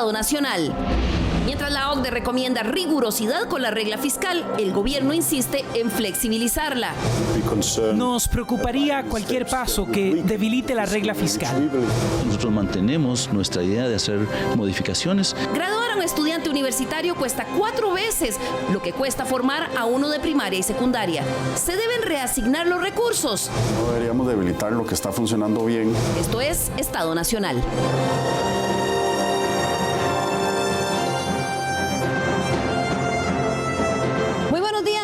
Estado Nacional. Mientras la OCDE recomienda rigurosidad con la regla fiscal, el gobierno insiste en flexibilizarla. Nos preocuparía cualquier paso que debilite la regla fiscal. Nosotros mantenemos nuestra idea de hacer modificaciones. Graduar a un estudiante universitario cuesta 4 veces lo que cuesta formar a uno de primaria y secundaria. Se deben reasignar los recursos. No deberíamos debilitar lo que está funcionando bien. Esto es Estado Nacional.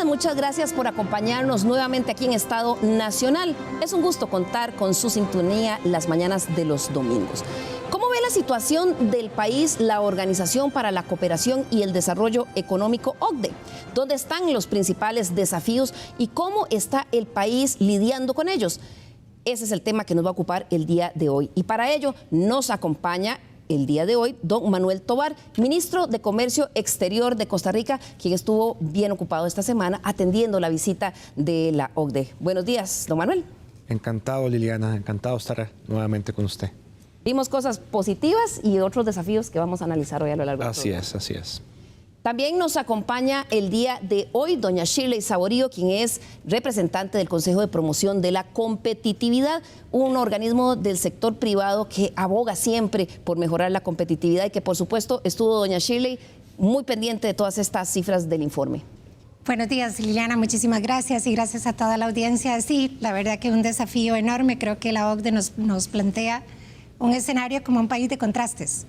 Muchas gracias por acompañarnos nuevamente aquí en Estado Nacional. Es un gusto contar con su sintonía las mañanas de los domingos. ¿Cómo ve la situación del país la Organización para la Cooperación y el Desarrollo Económico, OCDE? ¿Dónde están los principales desafíos y cómo está el país lidiando con ellos? Ese es el tema que nos va a ocupar el día de hoy. Y para ello nos acompaña el día de hoy don Manuel Tovar, ministro de Comercio Exterior de Costa Rica, quien estuvo bien ocupado esta semana atendiendo la visita de la OCDE. Buenos días, don Manuel. Encantado, Liliana, encantado de estar nuevamente con usted. Vimos cosas positivas y otros desafíos que vamos a analizar hoy a lo largo del programa. Así es. También nos acompaña el día de hoy doña Shirley Saborío, quien es representante del Consejo de Promoción de la Competitividad, un organismo del sector privado que aboga siempre por mejorar la competitividad y que, por supuesto, estuvo doña Shirley muy pendiente de todas estas cifras del informe. Buenos días, Liliana, muchísimas gracias y gracias a toda la audiencia. Sí, la verdad que un desafío enorme. Creo que la OCDE nos plantea un escenario como un país de contrastes.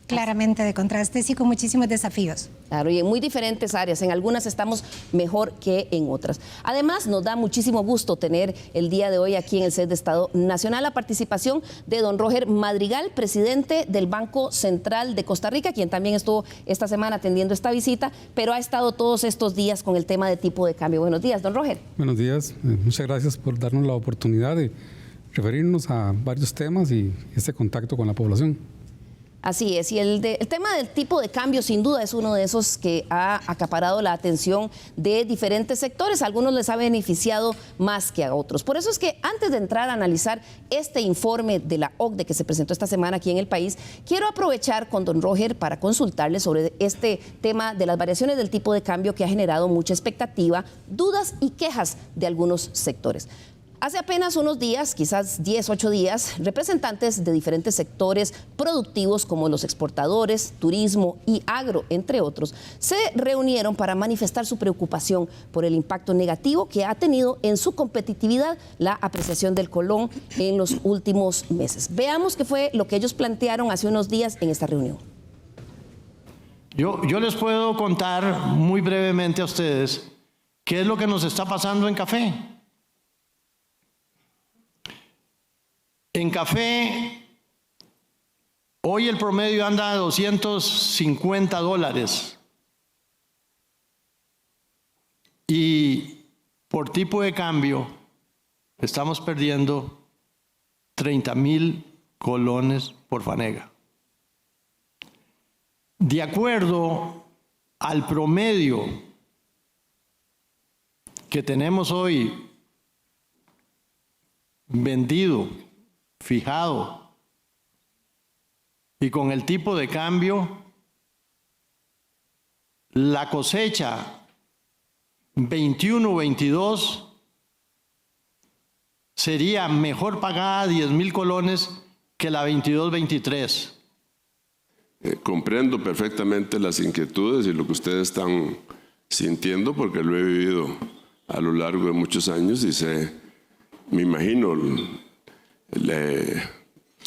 Claramente de contrastes y con muchísimos desafíos. Claro, y en muy diferentes áreas. En algunas estamos mejor que en otras. Además, nos da muchísimo gusto tener el día de hoy aquí en el set de Estado Nacional la participación de don Roger Madrigal, presidente del Banco Central de Costa Rica, quien también estuvo esta semana atendiendo esta visita, pero ha estado todos estos días con el tema de tipo de cambio. Buenos días, don Roger. Buenos días. Muchas gracias por darnos la oportunidad de referirnos a varios temas y este contacto con la población. Así es, y el tema del tipo de cambio sin duda es uno de esos que ha acaparado la atención de diferentes sectores. A algunos les ha beneficiado más que a otros. Por eso es que antes de entrar a analizar este informe de la OCDE que se presentó esta semana aquí en el país, quiero aprovechar con don Roger para consultarle sobre este tema de las variaciones del tipo de cambio que ha generado mucha expectativa, dudas y quejas de algunos sectores. Hace apenas unos días, quizás 10, 8 días, representantes de diferentes sectores productivos como los exportadores, turismo y agro, entre otros, se reunieron para manifestar su preocupación por el impacto negativo que ha tenido en su competitividad la apreciación del colón en los últimos meses. Veamos qué fue lo que ellos plantearon hace unos días en esta reunión. Yo les puedo contar muy brevemente a ustedes qué es lo que nos está pasando en café. En café, hoy el promedio anda a $250 y por tipo de cambio estamos perdiendo 30,000 colones por fanega. De acuerdo al promedio que tenemos hoy vendido, fijado, y con el tipo de cambio, la cosecha 21-22 sería mejor pagada 10,000 colones que la 22-23. Comprendo perfectamente las inquietudes y lo que ustedes están sintiendo, porque lo he vivido a lo largo de muchos años y me imagino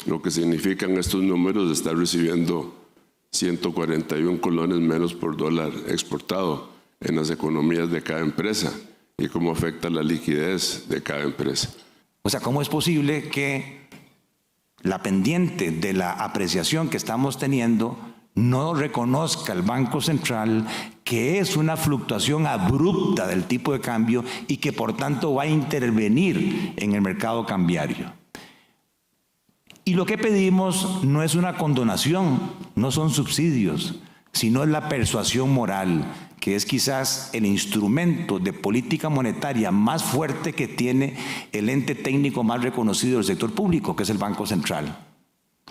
lo que significan estos números de estar recibiendo 141 colones menos por dólar exportado en las economías de cada empresa y cómo afecta la liquidez de cada empresa. O sea, ¿cómo es posible que la pendiente de la apreciación que estamos teniendo no reconozca el Banco Central que es una fluctuación abrupta del tipo de cambio y que por tanto va a intervenir en el mercado cambiario? Y lo que pedimos no es una condonación, no son subsidios, sino es la persuasión moral, que es quizás el instrumento de política monetaria más fuerte que tiene el ente técnico más reconocido del sector público, que es el Banco Central.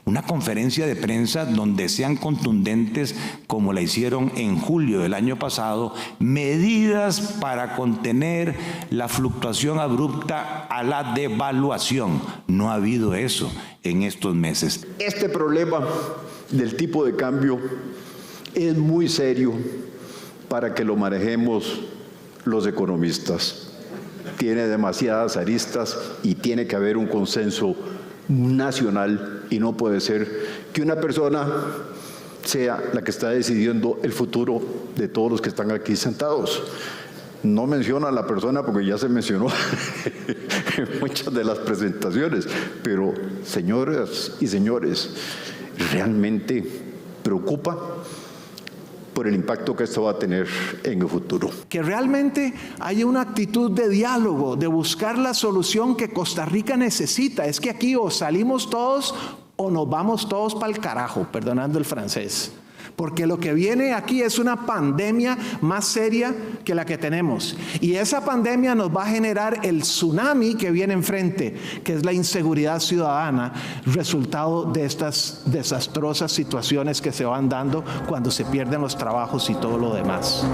una conferencia de prensa donde sean contundentes como la hicieron en julio del año pasado, medidas para contener la fluctuación abrupta a la devaluación. No ha habido eso en estos meses. Este problema del tipo de cambio es muy serio para que lo manejemos los economistas. Tiene demasiadas aristas y tiene que haber un consenso nacional, y no puede ser que una persona sea la que está decidiendo el futuro de todos los que están aquí sentados. No menciona a la persona porque ya se mencionó en muchas de las presentaciones, pero señoras y señores, realmente preocupa por el impacto que esto va a tener en el futuro. Que realmente haya una actitud de diálogo, de buscar la solución que Costa Rica necesita. Es que aquí o salimos todos o nos vamos todos para el carajo, perdonando el francés. Porque lo que viene aquí es una pandemia más seria que la que tenemos. Y esa pandemia nos va a generar el tsunami que viene enfrente, que es la inseguridad ciudadana, resultado de estas desastrosas situaciones que se van dando cuando se pierden los trabajos y todo lo demás.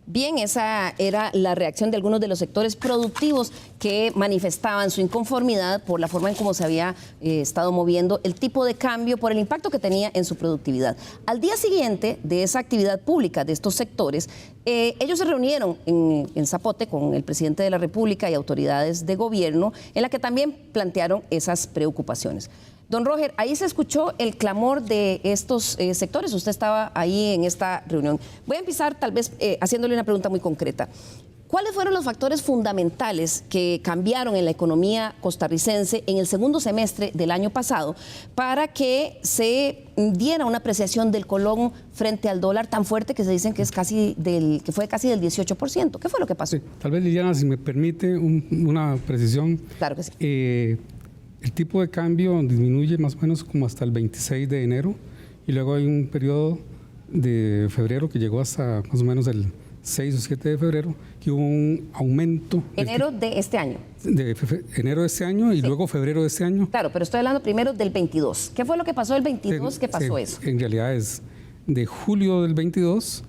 Bien, esa era la reacción de algunos de los sectores productivos que manifestaban su inconformidad por la forma en cómo se había estado moviendo el tipo de cambio, por el impacto que tenía en su productividad. Al día siguiente de esa actividad pública de estos sectores, ellos se reunieron en Zapote con el presidente de la República y autoridades de gobierno, en la que también plantearon esas preocupaciones. Don Roger, ahí se escuchó el clamor de estos sectores. Usted estaba ahí en esta reunión. Voy a empezar tal vez haciéndole una pregunta muy concreta. ¿Cuáles fueron los factores fundamentales que cambiaron en la economía costarricense en el segundo semestre del año pasado para que se diera una apreciación del colón frente al dólar tan fuerte que se dicen que fue casi del 18%? ¿Qué fue lo que pasó? Sí, tal vez, Liliana, si me permite una precisión. Claro que sí. El tipo de cambio disminuye más o menos como hasta el 26 de enero y luego hay un periodo de febrero que llegó hasta más o menos el 6 o 7 de febrero, que hubo un aumento. Enero de este año. Enero de este año y sí, luego febrero de este año. Claro, pero estoy hablando primero del 22. ¿Qué fue lo que pasó el 22? ¿Qué pasó eso? En realidad es de julio del 22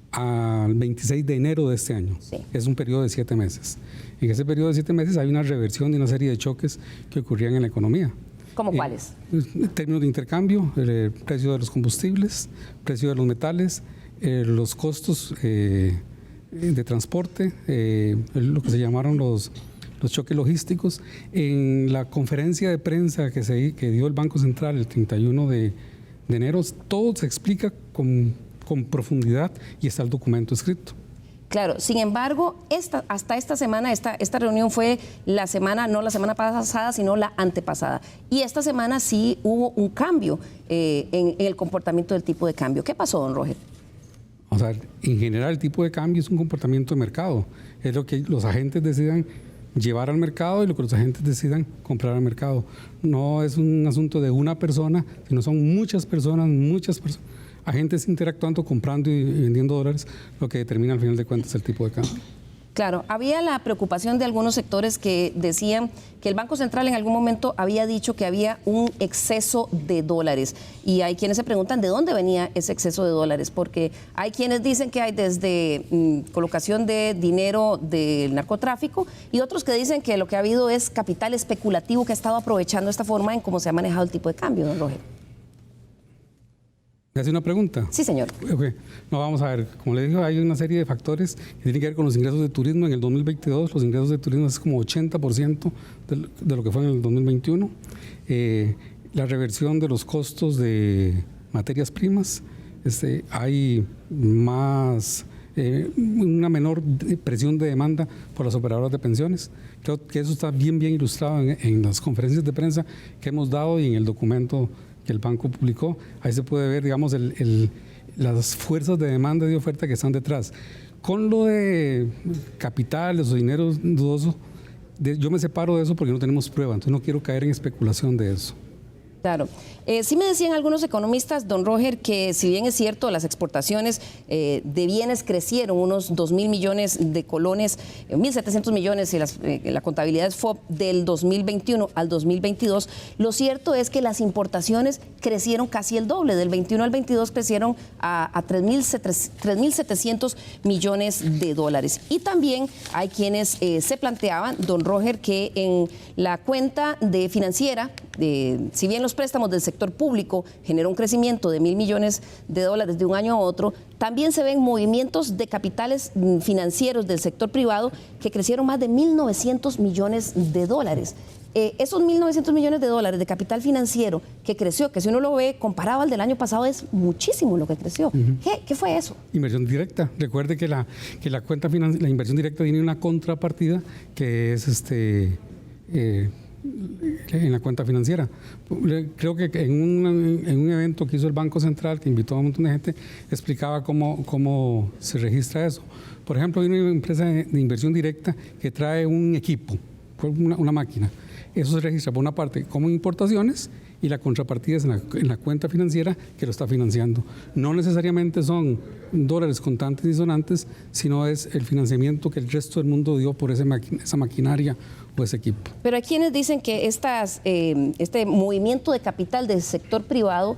al 26 de enero de este año. Sí. Es un periodo de 7 meses. En ese periodo de 7 meses hay una reversión de una serie de choques que ocurrían en la economía. ¿Cómo cuáles? En términos de intercambio, el precio de los combustibles, precio de los metales, los costos de transporte, lo que se llamaron los choques logísticos. En la conferencia de prensa que dio el Banco Central el 31 de enero, todo se explica con profundidad y está el documento escrito. Claro, sin embargo, hasta esta semana, esta reunión fue la semana, no la semana pasada, sino la antepasada. Y esta semana sí hubo un cambio en el comportamiento del tipo de cambio. ¿Qué pasó, don Roger? O sea, en general el tipo de cambio es un comportamiento de mercado. Es lo que los agentes decidan llevar al mercado y lo que los agentes decidan comprar al mercado. No es un asunto de una persona, sino son muchas personas, agentes interactuando, comprando y vendiendo dólares, lo que determina al final de cuentas el tipo de cambio. Claro, había la preocupación de algunos sectores que decían que el Banco Central en algún momento había dicho que había un exceso de dólares. Y hay quienes se preguntan de dónde venía ese exceso de dólares, porque hay quienes dicen que hay desde colocación de dinero del narcotráfico y otros que dicen que lo que ha habido es capital especulativo que ha estado aprovechando esta forma en cómo se ha manejado el tipo de cambio, don Roger. ¿Me hace una pregunta? Sí, señor. Okay. No, vamos a ver. Como le digo, hay una serie de factores que tienen que ver con los ingresos de turismo. En el 2022, los ingresos de turismo es como 80% de lo que fue en el 2021. La reversión de los costos de materias primas. Hay más, una menor presión de demanda por las operadoras de pensiones. Creo que eso está bien ilustrado en las conferencias de prensa que hemos dado y en el documento que el banco publicó. Ahí se puede ver, digamos, las fuerzas de demanda y de oferta que están detrás. Con lo de capitales o dinero dudoso, yo me separo de eso porque no tenemos prueba, entonces no quiero caer en especulación de eso. Claro. Sí me decían algunos economistas, don Roger, que si bien es cierto, las exportaciones de bienes crecieron unos 2.000 millones de colones, 1.700 millones y la contabilidad es FOB del 2021 al 2022, lo cierto es que las importaciones crecieron casi el doble, del 21 al 22 crecieron a 3.700 millones de dólares. Y también hay quienes se planteaban, don Roger, que en la cuenta de financiera, si bien los préstamos del sector público generó un crecimiento de 1.000 millones de dólares de un año a otro, también se ven movimientos de capitales financieros del sector privado que crecieron más de 1.900 millones de dólares. Esos 1.900 millones de dólares de capital financiero que creció, que si uno lo ve comparado al del año pasado, es muchísimo lo que creció. ¿Qué fue eso? Inversión directa. Recuerde que la inversión directa tiene una contrapartida que es en la cuenta financiera. Creo que en un evento que hizo el Banco Central, que invitó a un montón de gente, explicaba cómo se registra eso. Por ejemplo, hay una empresa de inversión directa que trae un equipo, una máquina. Eso se registra por una parte como importaciones y la contrapartida es en la cuenta financiera que lo está financiando. No necesariamente son dólares contantes y sonantes, sino es el financiamiento que el resto del mundo dio por esa maquinaria o ese equipo. Pero hay quienes dicen que este movimiento de capital del sector privado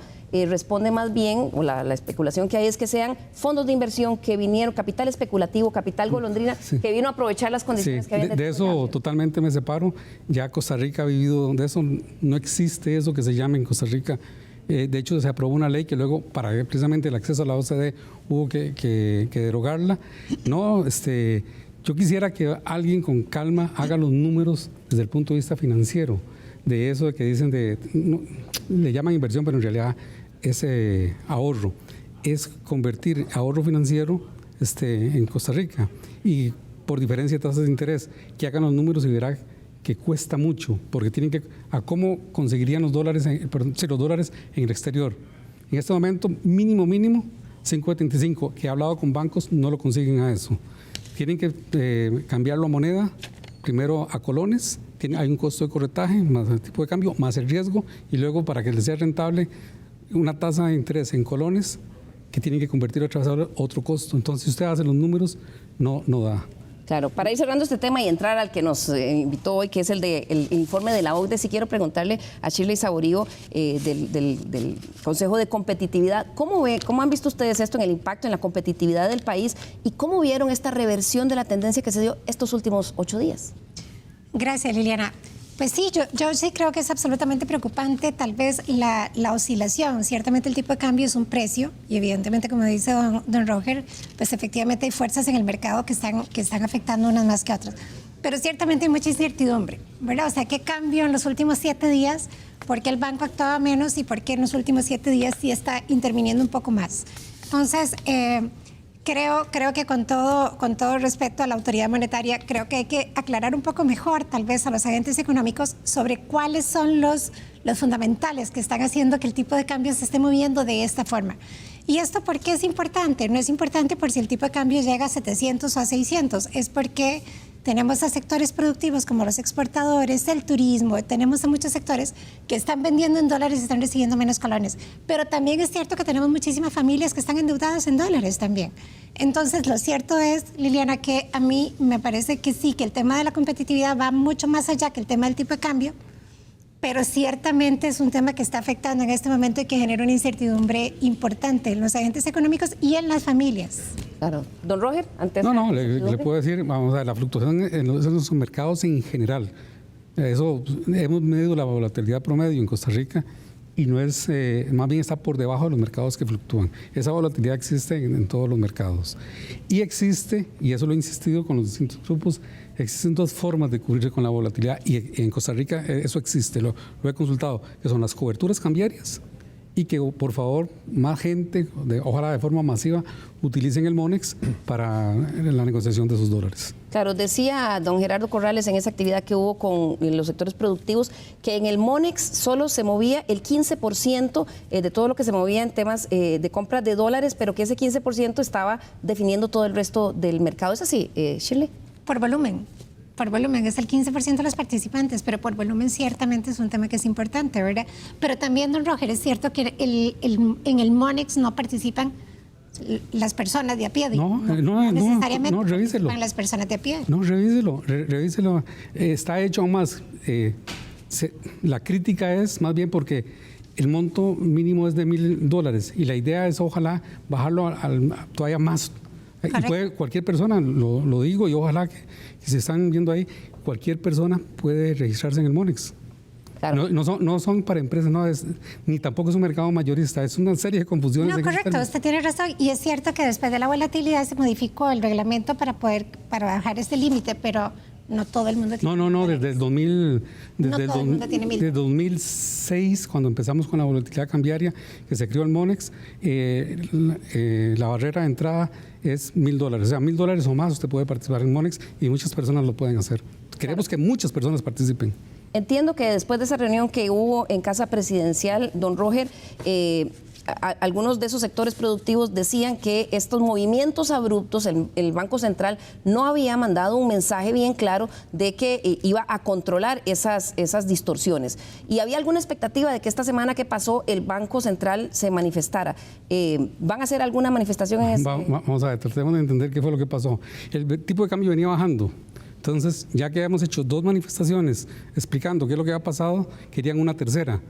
responde más bien, o la especulación que hay es que sean fondos de inversión que vinieron, capital especulativo, capital golondrina, que vino a aprovechar las condiciones que habían. De eso totalmente me separo. Ya Costa Rica ha vivido de eso, no existe eso que se llama en Costa Rica. De hecho, se aprobó una ley que luego, para precisamente el acceso a la OCDE, hubo que derogarla. No, yo quisiera que alguien con calma haga los números desde el punto de vista financiero, de eso de que dicen le llaman inversión, pero en realidad es ahorro, es convertir ahorro financiero en Costa Rica y por diferencia de tasas de interés, que hagan los números y verá que cuesta mucho, porque tienen que, a cómo conseguirían los dólares en el exterior. En este momento, mínimo, 5.75, que he hablado con bancos, no lo consiguen a eso. Tienen que cambiarlo a moneda, primero a colones, hay un costo de corretaje, más el tipo de cambio, más el riesgo, y luego para que les sea rentable, una tasa de interés en colones que tienen que convertir otra vez a otro costo. Entonces, si usted hace los números, no da. Claro, para ir cerrando este tema y entrar al que nos invitó hoy, que es el informe de la OCDE, sí quiero preguntarle a Shirley Saborío del Consejo de Competitividad, ¿cómo han visto ustedes esto en el impacto en la competitividad del país y cómo vieron esta reversión de la tendencia que se dio estos últimos 8 días? Gracias, Liliana. Pues sí, yo sí creo que es absolutamente preocupante tal vez la oscilación. Ciertamente el tipo de cambio es un precio y evidentemente, como dice don Roger, pues efectivamente hay fuerzas en el mercado que están afectando unas más que otras. Pero ciertamente hay mucha incertidumbre, ¿verdad? O sea, ¿qué cambió en los últimos 7 días? ¿Por qué el banco actuaba menos y por qué en los últimos 7 días sí está interviniendo un poco más? Entonces, Creo que con todo respeto a la autoridad monetaria, creo que hay que aclarar un poco mejor tal vez a los agentes económicos sobre cuáles son los fundamentales que están haciendo que el tipo de cambio se esté moviendo de esta forma. ¿Y esto por qué es importante? No es importante por si el tipo de cambio llega a 700 o a 600, es porque tenemos a sectores productivos como los exportadores, el turismo, tenemos a muchos sectores que están vendiendo en dólares y están recibiendo menos colones. Pero también es cierto que tenemos muchísimas familias que están endeudadas en dólares también. Entonces, lo cierto es, Liliana, que a mí me parece que sí, que el tema de la competitividad va mucho más allá que el tema del tipo de cambio, pero ciertamente es un tema que está afectando en este momento y que genera una incertidumbre importante en los agentes económicos y en las familias. Claro. Don Roger, antes... No, le puedo decir, vamos a ver, la fluctuación en los mercados en general. Eso, hemos medido la volatilidad promedio en Costa Rica y no es, más bien está por debajo de los mercados que fluctúan. Esa volatilidad existe en todos los mercados. Y existe, y eso lo he insistido con los distintos grupos, existen 2 formas de cubrirse con la volatilidad y en Costa Rica eso existe, lo he consultado, que son las coberturas cambiarias y que por favor más gente, ojalá de forma masiva, utilicen el Monex para la negociación de sus dólares. Claro, decía don Gerardo Corrales en esa actividad que hubo con los sectores productivos que en el Monex solo se movía el 15% de todo lo que se movía en temas de compra de dólares, pero que ese 15% estaba definiendo todo el resto del mercado. ¿Es así, Shirley? Por volumen. por volumen es el 15% de los participantes, pero por volumen ciertamente es un tema que es importante, ¿verdad? Pero también, don Roger, es cierto que en el Monex no participan las personas de a pie. No necesariamente revíselo. participan las personas de a pie. No, revíselo. Está hecho aún más. La crítica es más bien porque el monto mínimo es de $1,000 y la idea es ojalá bajarlo todavía más. Correcto. Y puede cualquier persona, lo digo, y ojalá que se están viendo ahí, cualquier persona puede registrarse en el Monex. Claro. No son para empresas, ni tampoco es un mercado mayorista, es una serie de confusiones. No, correcto, usted tiene razón. Y es cierto que después de la volatilidad se modificó el reglamento para bajar este límite, pero no todo el mundo tiene. No, desde el 2000, desde 2006, cuando empezamos con la volatilidad cambiaria, que se creó el Monex, la barrera de entrada es $1,000. O sea, $1,000 o más usted puede participar en Monex y muchas personas lo pueden hacer. Queremos que muchas personas participen. Entiendo que después de esa reunión que hubo en Casa Presidencial, don Roger, algunos de esos sectores productivos decían que estos movimientos abruptos, el Banco Central no había mandado un mensaje bien claro de que iba a controlar esas distorsiones. Y había alguna expectativa de que esta semana que pasó el Banco Central se manifestara. ¿Van a hacer alguna manifestación en ese? Vamos a ver, tratemos de entender qué fue lo que pasó. El tipo de cambio venía bajando. Entonces, ya que habíamos hecho 2 manifestaciones explicando qué es lo que había pasado, querían una tercera.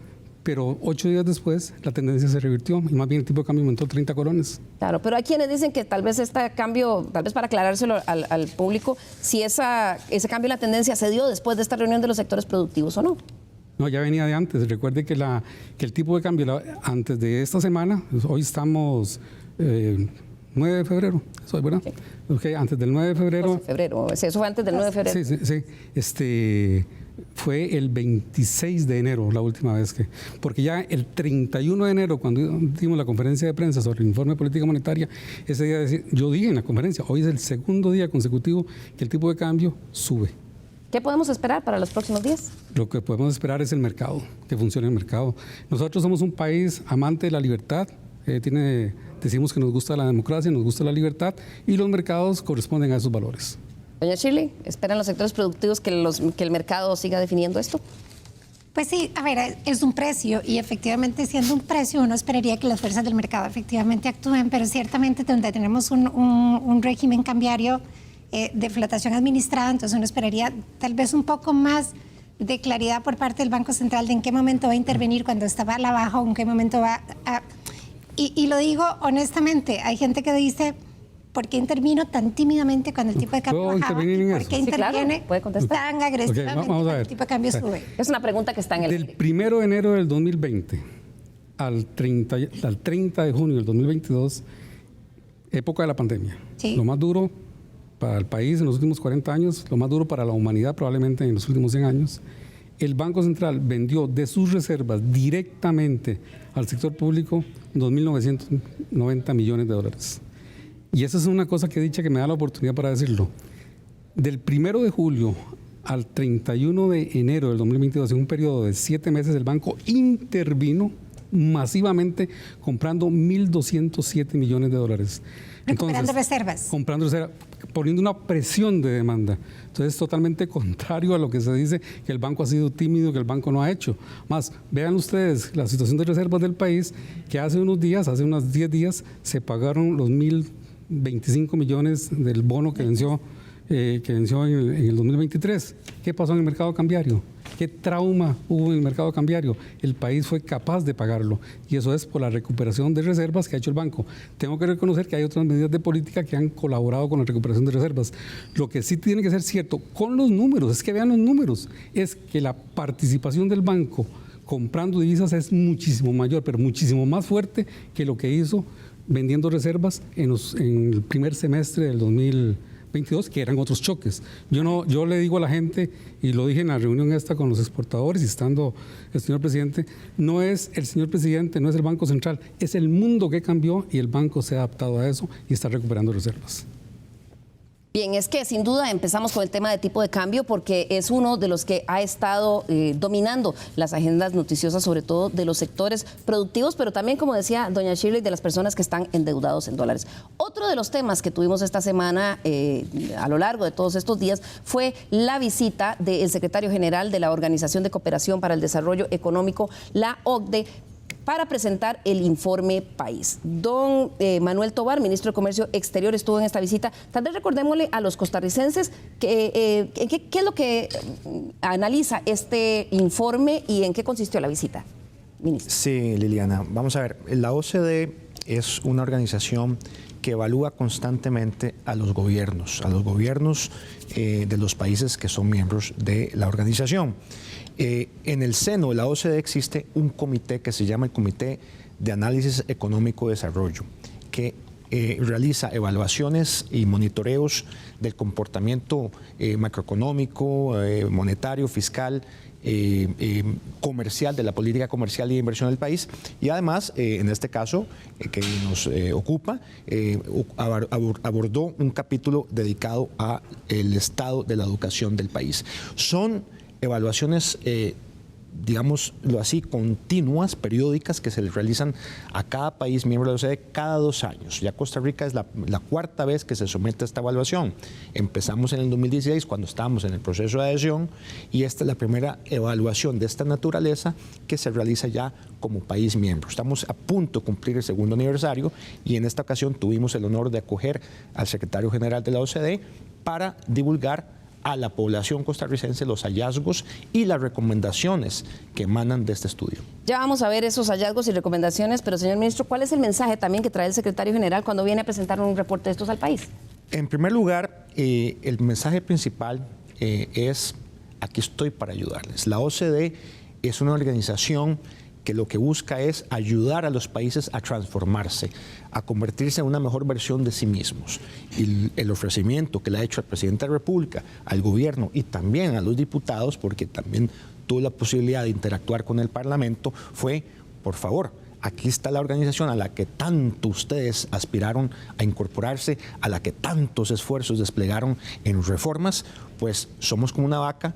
Pero 8 días después, la tendencia se revirtió y más bien el tipo de cambio aumentó 30 colones. Claro, pero hay quienes dicen que tal vez este cambio, tal vez para aclarárselo al público, si ese cambio de la tendencia se dio después de esta reunión de los sectores productivos o no. No, ya venía de antes. Recuerde que el tipo de cambio antes de esta semana, hoy estamos 9 de febrero, eso es, ¿verdad? Sí. Okay, antes del 9 de febrero. 12 de febrero, eso fue antes del 9 de febrero. Sí. Fue el 26 de enero la última vez porque ya el 31 de enero, cuando dimos la conferencia de prensa sobre el informe de política monetaria, ese día yo dije en la conferencia, hoy es el segundo día consecutivo que el tipo de cambio sube. ¿Qué podemos esperar para los próximos días? Lo que podemos esperar es el mercado, que funcione el mercado. Nosotros somos un país amante de la libertad, decimos que nos gusta la democracia, nos gusta la libertad y los mercados corresponden a esos valores. Doña Shirley, ¿esperan los sectores productivos que el mercado siga definiendo esto? Pues sí, a ver, es un precio y efectivamente siendo un precio uno esperaría que las fuerzas del mercado efectivamente actúen, pero ciertamente donde tenemos un régimen cambiario de flotación administrada, entonces uno esperaría tal vez un poco más de claridad por parte del Banco Central de en qué momento va a intervenir cuando estaba a la baja o en qué momento va a... Y lo digo honestamente, hay gente que dice... ¿Por qué intervino tan tímidamente cuando el tipo de cambio bajaba? ¿Por qué interviene tan agresivamente cuando el tipo de cambio sube? Es una pregunta que está en el... Del 1 de enero del 2020 al 30 de junio del 2022, época de la pandemia. Sí. Lo más duro para el país en los últimos 40 años, lo más duro para la humanidad probablemente en los últimos 100 años. El Banco Central vendió de sus reservas directamente al sector público 2.990 millones de dólares. Y esa es una cosa que he dicho que me da la oportunidad para decirlo. Del 1 de julio al 31 de enero del 2022, en un periodo de 7 meses, el banco intervino masivamente comprando 1.207 millones de dólares. Recuperando reservas. Comprando reservas, poniendo una presión de demanda. Entonces es totalmente contrario a lo que se dice que el banco ha sido tímido, que el banco no ha hecho. Más, vean ustedes la situación de reservas del país, que hace unos 10 días, se pagaron los 1.025 millones del bono que venció en el 2023. ¿Qué pasó en el mercado cambiario? ¿Qué trauma hubo en el mercado cambiario? El país fue capaz de pagarlo y eso es por la recuperación de reservas que ha hecho el banco. Tengo que reconocer que hay otras medidas de política que han colaborado con la recuperación de reservas. Lo que sí tiene que ser cierto con los números, es que vean los números, es que la participación del banco comprando divisas es muchísimo mayor, pero muchísimo más fuerte que lo que hizo vendiendo reservas en el primer semestre del 2022, que eran otros choques. Yo le digo a la gente, y lo dije en la reunión esta con los exportadores y estando el señor presidente, no es el señor presidente, no es el Banco Central, es el mundo que cambió y el banco se ha adaptado a eso y está recuperando reservas. Bien, es que sin duda empezamos con el tema de tipo de cambio porque es uno de los que ha estado dominando las agendas noticiosas, sobre todo de los sectores productivos, pero también, como decía doña Shirley, de las personas que están endeudados en dólares. Otro de los temas que tuvimos esta semana a lo largo de todos estos días fue la visita del secretario general de la Organización de Cooperación para el Desarrollo Económico, la OCDE, para presentar el informe país. Don Manuel Tovar, ministro de Comercio Exterior, estuvo en esta visita. Tal vez recordémosle a los costarricenses qué es lo que analiza este informe y en qué consistió la visita, ministro. Sí, Liliana. Vamos a ver, la OCDE es una organización que evalúa constantemente a los gobiernos de los países que son miembros de la organización. En el seno de la OCDE existe un comité que se llama el Comité de Análisis Económico de Desarrollo, que realiza evaluaciones y monitoreos del comportamiento macroeconómico, monetario, fiscal, comercial, de la política comercial y de inversión del país, y además, en este caso que nos ocupa, abordó un capítulo dedicado al estado de la educación del país. Son evaluaciones, digámoslo así, continuas, periódicas, que se les realizan a cada país miembro de la OCDE cada 2 años. Ya Costa Rica es la cuarta vez que se somete a esta evaluación. Empezamos en el 2016, cuando estábamos en el proceso de adhesión, y esta es la primera evaluación de esta naturaleza que se realiza ya como país miembro. Estamos a punto de cumplir el 2º aniversario, y en esta ocasión tuvimos el honor de acoger al secretario general de la OCDE para divulgar a la población costarricense los hallazgos y las recomendaciones que emanan de este estudio. Ya vamos a ver esos hallazgos y recomendaciones, pero señor ministro, ¿cuál es el mensaje también que trae el secretario general cuando viene a presentar un reporte de estos al país? En primer lugar, el mensaje principal es: aquí estoy para ayudarles. La OCDE es una organización que lo que busca es ayudar a los países a transformarse, a convertirse en una mejor versión de sí mismos. Y el ofrecimiento que le ha hecho al presidente de la República, al gobierno y también a los diputados, porque también tuvo la posibilidad de interactuar con el Parlamento, fue: por favor, aquí está la organización a la que tanto ustedes aspiraron a incorporarse, a la que tantos esfuerzos desplegaron en reformas, pues somos como una vaca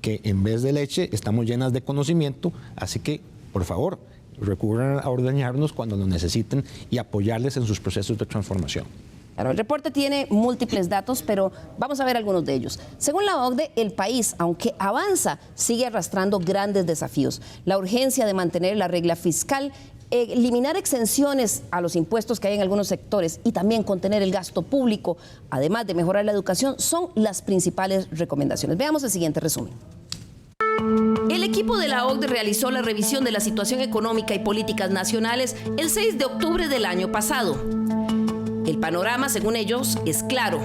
que en vez de leche estamos llenas de conocimiento, así que por favor, recurran a ordeñarnos cuando lo necesiten y apoyarles en sus procesos de transformación. Claro, el reporte tiene múltiples datos, pero vamos a ver algunos de ellos. Según la OCDE, el país, aunque avanza, sigue arrastrando grandes desafíos. La urgencia de mantener la regla fiscal, eliminar exenciones a los impuestos que hay en algunos sectores y también contener el gasto público, además de mejorar la educación, son las principales recomendaciones. Veamos el siguiente resumen. El equipo de la OCDE realizó la revisión de la situación económica y políticas nacionales el 6 de octubre del año pasado. El panorama, según ellos, es claro.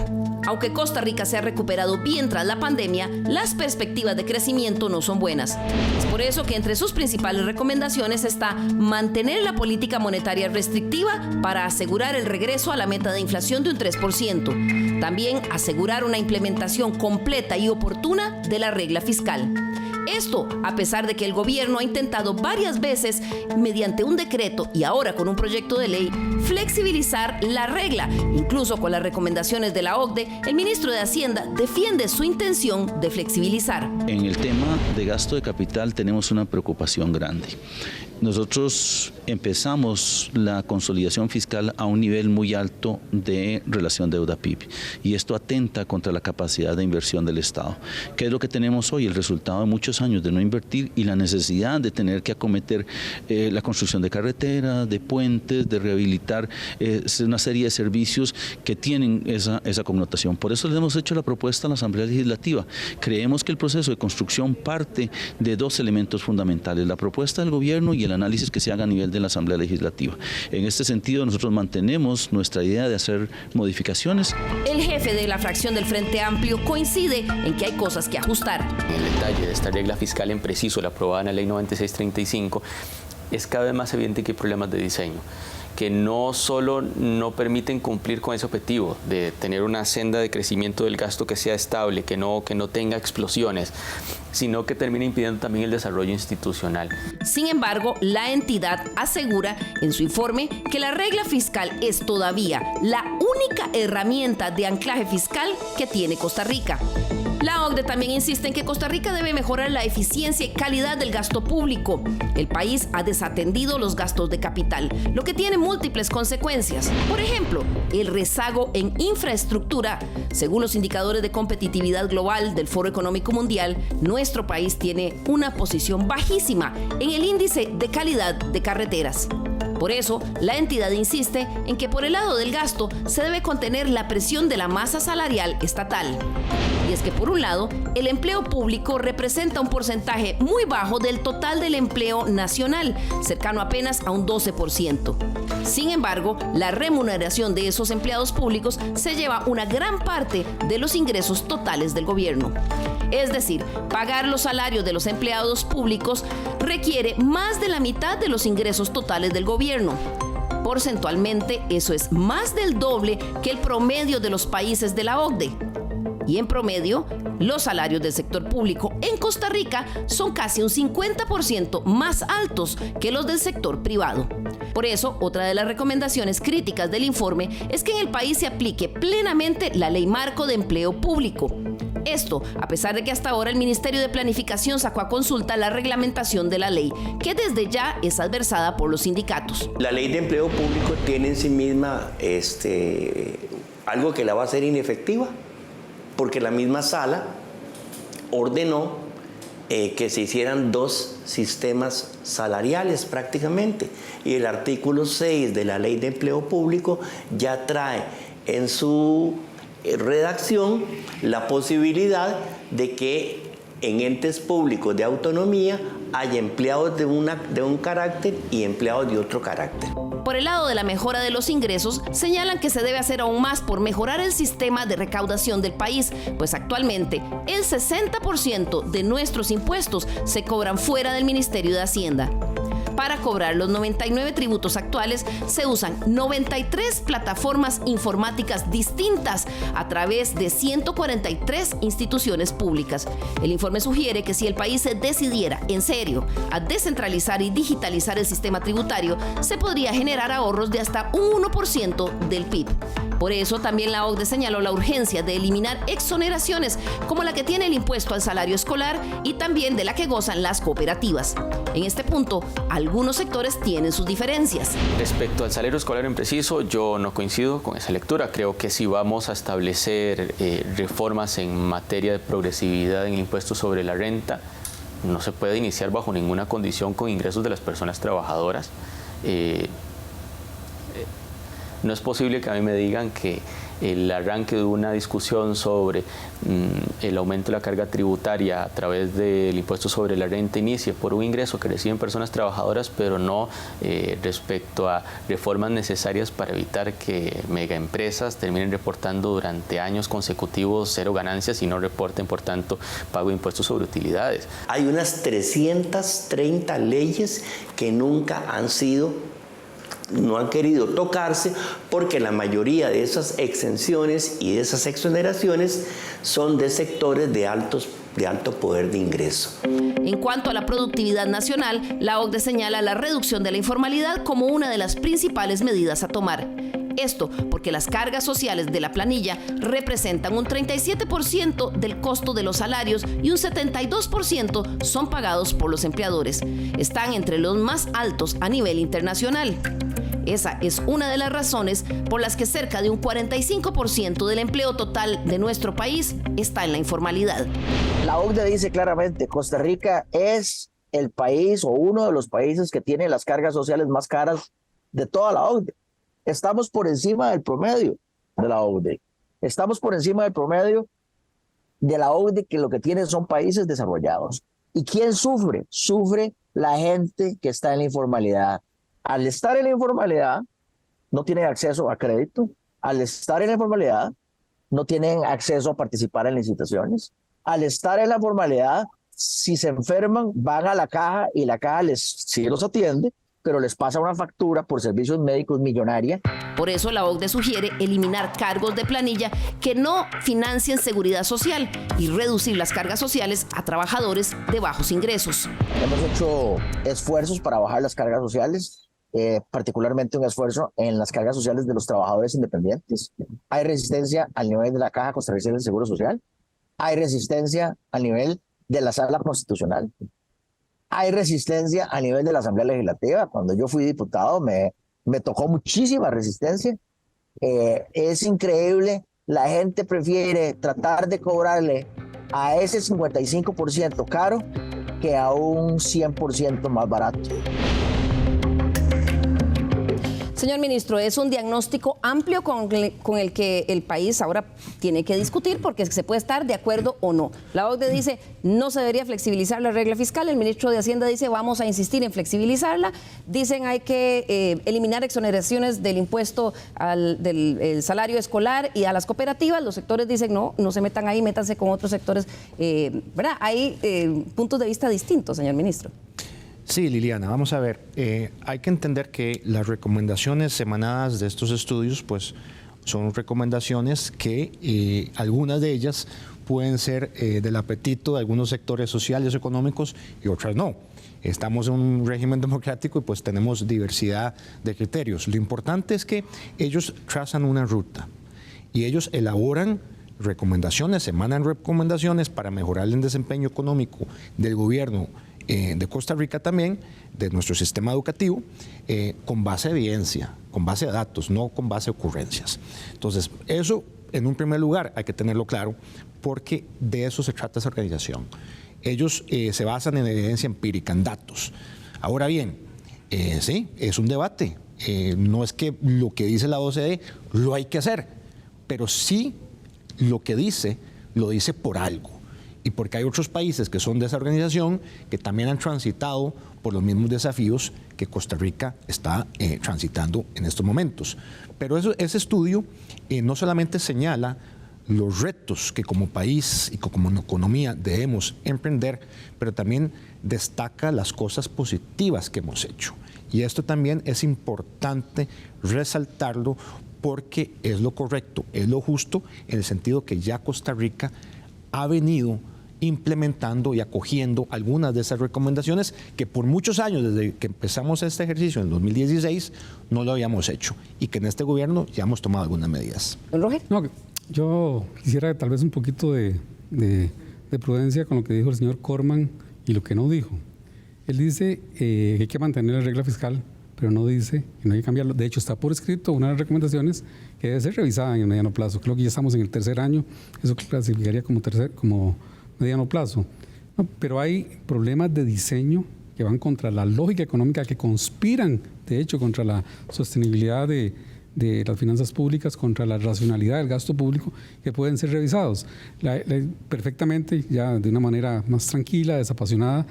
Aunque Costa Rica se ha recuperado bien tras la pandemia, las perspectivas de crecimiento no son buenas. Es por eso que entre sus principales recomendaciones está mantener la política monetaria restrictiva para asegurar el regreso a la meta de inflación de un 3%. También asegurar una implementación completa y oportuna de la regla fiscal. Esto, a pesar de que el gobierno ha intentado varias veces, mediante un decreto y ahora con un proyecto de ley, flexibilizar la regla. Incluso con las recomendaciones de la OCDE, el ministro de Hacienda defiende su intención de flexibilizar. En el tema de gasto de capital tenemos una preocupación grande. Nosotros empezamos la consolidación fiscal a un nivel muy alto de relación deuda-PIB y esto atenta contra la capacidad de inversión del Estado. ¿Qué es lo que tenemos hoy? El resultado de muchos años de no invertir y la necesidad de tener que acometer la construcción de carreteras, de puentes, de rehabilitar una serie de servicios que tienen esa connotación. Por eso le hemos hecho la propuesta a la Asamblea Legislativa. Creemos que el proceso de construcción parte de 2 elementos fundamentales: la propuesta del gobierno y el análisis que se haga a nivel de la Asamblea Legislativa. En este sentido, nosotros mantenemos nuestra idea de hacer modificaciones. El jefe de la fracción del Frente Amplio coincide en que hay cosas que ajustar. En el detalle de esta regla fiscal en preciso, la aprobada en la Ley 9635, es cada vez más evidente que hay problemas de diseño, que no solo no permiten cumplir con ese objetivo de tener una senda de crecimiento del gasto que sea estable, que no tenga explosiones, sino que termina impidiendo también el desarrollo institucional. Sin embargo, la entidad asegura en su informe que la regla fiscal es todavía la única herramienta de anclaje fiscal que tiene Costa Rica. La OCDE también insiste en que Costa Rica debe mejorar la eficiencia y calidad del gasto público. El país ha desatendido los gastos de capital, lo que tiene múltiples consecuencias. Por ejemplo, el rezago en infraestructura. Según los indicadores de competitividad global del Foro Económico Mundial, nuestro país tiene una posición bajísima en el índice de calidad de carreteras. Por eso, la entidad insiste en que por el lado del gasto se debe contener la presión de la masa salarial estatal. Y es que por un lado, el empleo público representa un porcentaje muy bajo del total del empleo nacional, cercano apenas a un 12%. Sin embargo, la remuneración de esos empleados públicos se lleva una gran parte de los ingresos totales del gobierno. Es decir, pagar los salarios de los empleados públicos requiere más de la mitad de los ingresos totales del gobierno. Porcentualmente, eso es más del doble que el promedio de los países de la OCDE. Y en promedio, los salarios del sector público en Costa Rica son casi un 50% más altos que los del sector privado. Por eso, otra de las recomendaciones críticas del informe es que en el país se aplique plenamente la Ley Marco de Empleo Público. Esto, a pesar de que hasta ahora el Ministerio de Planificación sacó a consulta la reglamentación de la ley, que desde ya es adversada por los sindicatos. La Ley de Empleo Público tiene en sí misma algo que la va a hacer inefectiva, porque la misma sala ordenó que se hicieran 2 sistemas salariales prácticamente. Y el artículo 6 de la Ley de Empleo Público ya trae en su redacción la posibilidad de que en entes públicos de autonomía haya empleados de un carácter y empleados de otro carácter. Por el lado de la mejora de los ingresos, señalan que se debe hacer aún más por mejorar el sistema de recaudación del país, pues actualmente el 60% de nuestros impuestos se cobran fuera del Ministerio de Hacienda. Para cobrar los 99 tributos actuales se usan 93 plataformas informáticas distintas a través de 143 instituciones públicas. El informe sugiere que si el país se decidiera en serio a descentralizar y digitalizar el sistema tributario, se podría generar ahorros de hasta un 1% del PIB. Por eso también la OCDE señaló la urgencia de eliminar exoneraciones como la que tiene el impuesto al salario escolar y también de la que gozan las cooperativas. En este punto, algunos sectores tienen sus diferencias. Respecto al salario escolar en preciso, yo no coincido con esa lectura. Creo que si vamos a establecer reformas en materia de progresividad en el impuesto sobre la renta, no se puede iniciar bajo ninguna condición con ingresos de las personas trabajadoras. No es posible que a mí me digan que el arranque de una discusión sobre el aumento de la carga tributaria a través del impuesto sobre la renta inicie por un ingreso que reciben personas trabajadoras, pero no respecto a reformas necesarias para evitar que megaempresas terminen reportando durante años consecutivos 0 ganancias y no reporten, por tanto, pago de impuestos sobre utilidades. Hay unas 330 leyes que nunca no han querido tocarse porque la mayoría de esas exenciones y de esas exoneraciones son de sectores de alto poder de ingreso. En cuanto a la productividad nacional, la OCDE señala la reducción de la informalidad como una de las principales medidas a tomar. Esto porque las cargas sociales de la planilla representan un 37% del costo de los salarios y un 72% son pagados por los empleadores. Están entre los más altos a nivel internacional. Esa es una de las razones por las que cerca de un 45% del empleo total de nuestro país está en la informalidad. La OCDE dice claramente, Costa Rica es el país o uno de los países que tiene las cargas sociales más caras de toda la OCDE. Estamos por encima del promedio de la OCDE. Estamos por encima del promedio de la OCDE, que lo que tiene son países desarrollados. ¿Y quién sufre? Sufre la gente que está en la informalidad. Al estar en la informalidad, no tienen acceso a crédito. Al estar en la informalidad, no tienen acceso a participar en licitaciones. Al estar en la formalidad, si se enferman, van a la caja y la caja sí los atiende, pero les pasa una factura por servicios médicos millonaria. Por eso la OCDE sugiere eliminar cargos de planilla que no financien seguridad social y reducir las cargas sociales a trabajadores de bajos ingresos. Hemos hecho esfuerzos para bajar las cargas sociales, particularmente un esfuerzo en las cargas sociales de los trabajadores independientes. Hay resistencia al nivel de la Caja Costarricense del Seguro Social. Hay resistencia al nivel de la Sala Constitucional. Hay resistencia a nivel de la Asamblea Legislativa. Cuando yo fui diputado me tocó muchísima resistencia. Es increíble, la gente prefiere tratar de cobrarle a ese 55% caro que a un 100% más barato. Señor ministro, es un diagnóstico amplio con el que el país ahora tiene que discutir porque se puede estar de acuerdo o no. La OCDE dice no se debería flexibilizar la regla fiscal, el ministro de Hacienda dice vamos a insistir en flexibilizarla, dicen hay que eliminar exoneraciones del impuesto del salario escolar y a las cooperativas, los sectores dicen no se metan ahí, métanse con otros sectores, ¿verdad? Hay puntos de vista distintos, señor ministro. Sí, Liliana, vamos a ver, hay que entender que las recomendaciones emanadas de estos estudios pues son recomendaciones que algunas de ellas pueden ser del apetito de algunos sectores sociales o económicos y otras no. Estamos en un régimen democrático y pues tenemos diversidad de criterios. Lo importante es que ellos trazan una ruta y ellos elaboran recomendaciones, emanan recomendaciones para mejorar el desempeño económico del gobierno de Costa Rica también, de nuestro sistema educativo, con base a evidencia, con base a datos, no con base a ocurrencias. Entonces, eso en un primer lugar hay que tenerlo claro, porque de eso se trata esa organización. Ellos se basan en evidencia empírica, en datos. Ahora bien, sí, es un debate. No es que lo que dice la OCDE lo hay que hacer, pero sí lo que dice, lo dice por algo. Y porque hay otros países que son de esa organización que también han transitado por los mismos desafíos que Costa Rica está transitando en estos momentos. Pero ese estudio no solamente señala los retos que como país y como economía debemos emprender, pero también destaca las cosas positivas que hemos hecho. Y esto también es importante resaltarlo porque es lo correcto, es lo justo, en el sentido que ya Costa Rica ha venido implementando y acogiendo algunas de esas recomendaciones que por muchos años, desde que empezamos este ejercicio en 2016, no lo habíamos hecho y que en este gobierno ya hemos tomado algunas medidas. ¿Roger? No, yo quisiera tal vez un poquito de prudencia con lo que dijo el señor Corman y lo que no dijo. Él dice que hay que mantener la regla fiscal, pero no dice que no hay que cambiarlo. De hecho, está por escrito una de las recomendaciones que debe ser revisada en el mediano plazo. Creo que ya estamos en el tercer año, eso clasificaría como mediano plazo. No, pero hay problemas de diseño que van contra la lógica económica, que conspiran, de hecho, contra la sostenibilidad de las finanzas públicas, contra la racionalidad del gasto público, que pueden ser revisados perfectamente, ya de una manera más tranquila, desapasionada,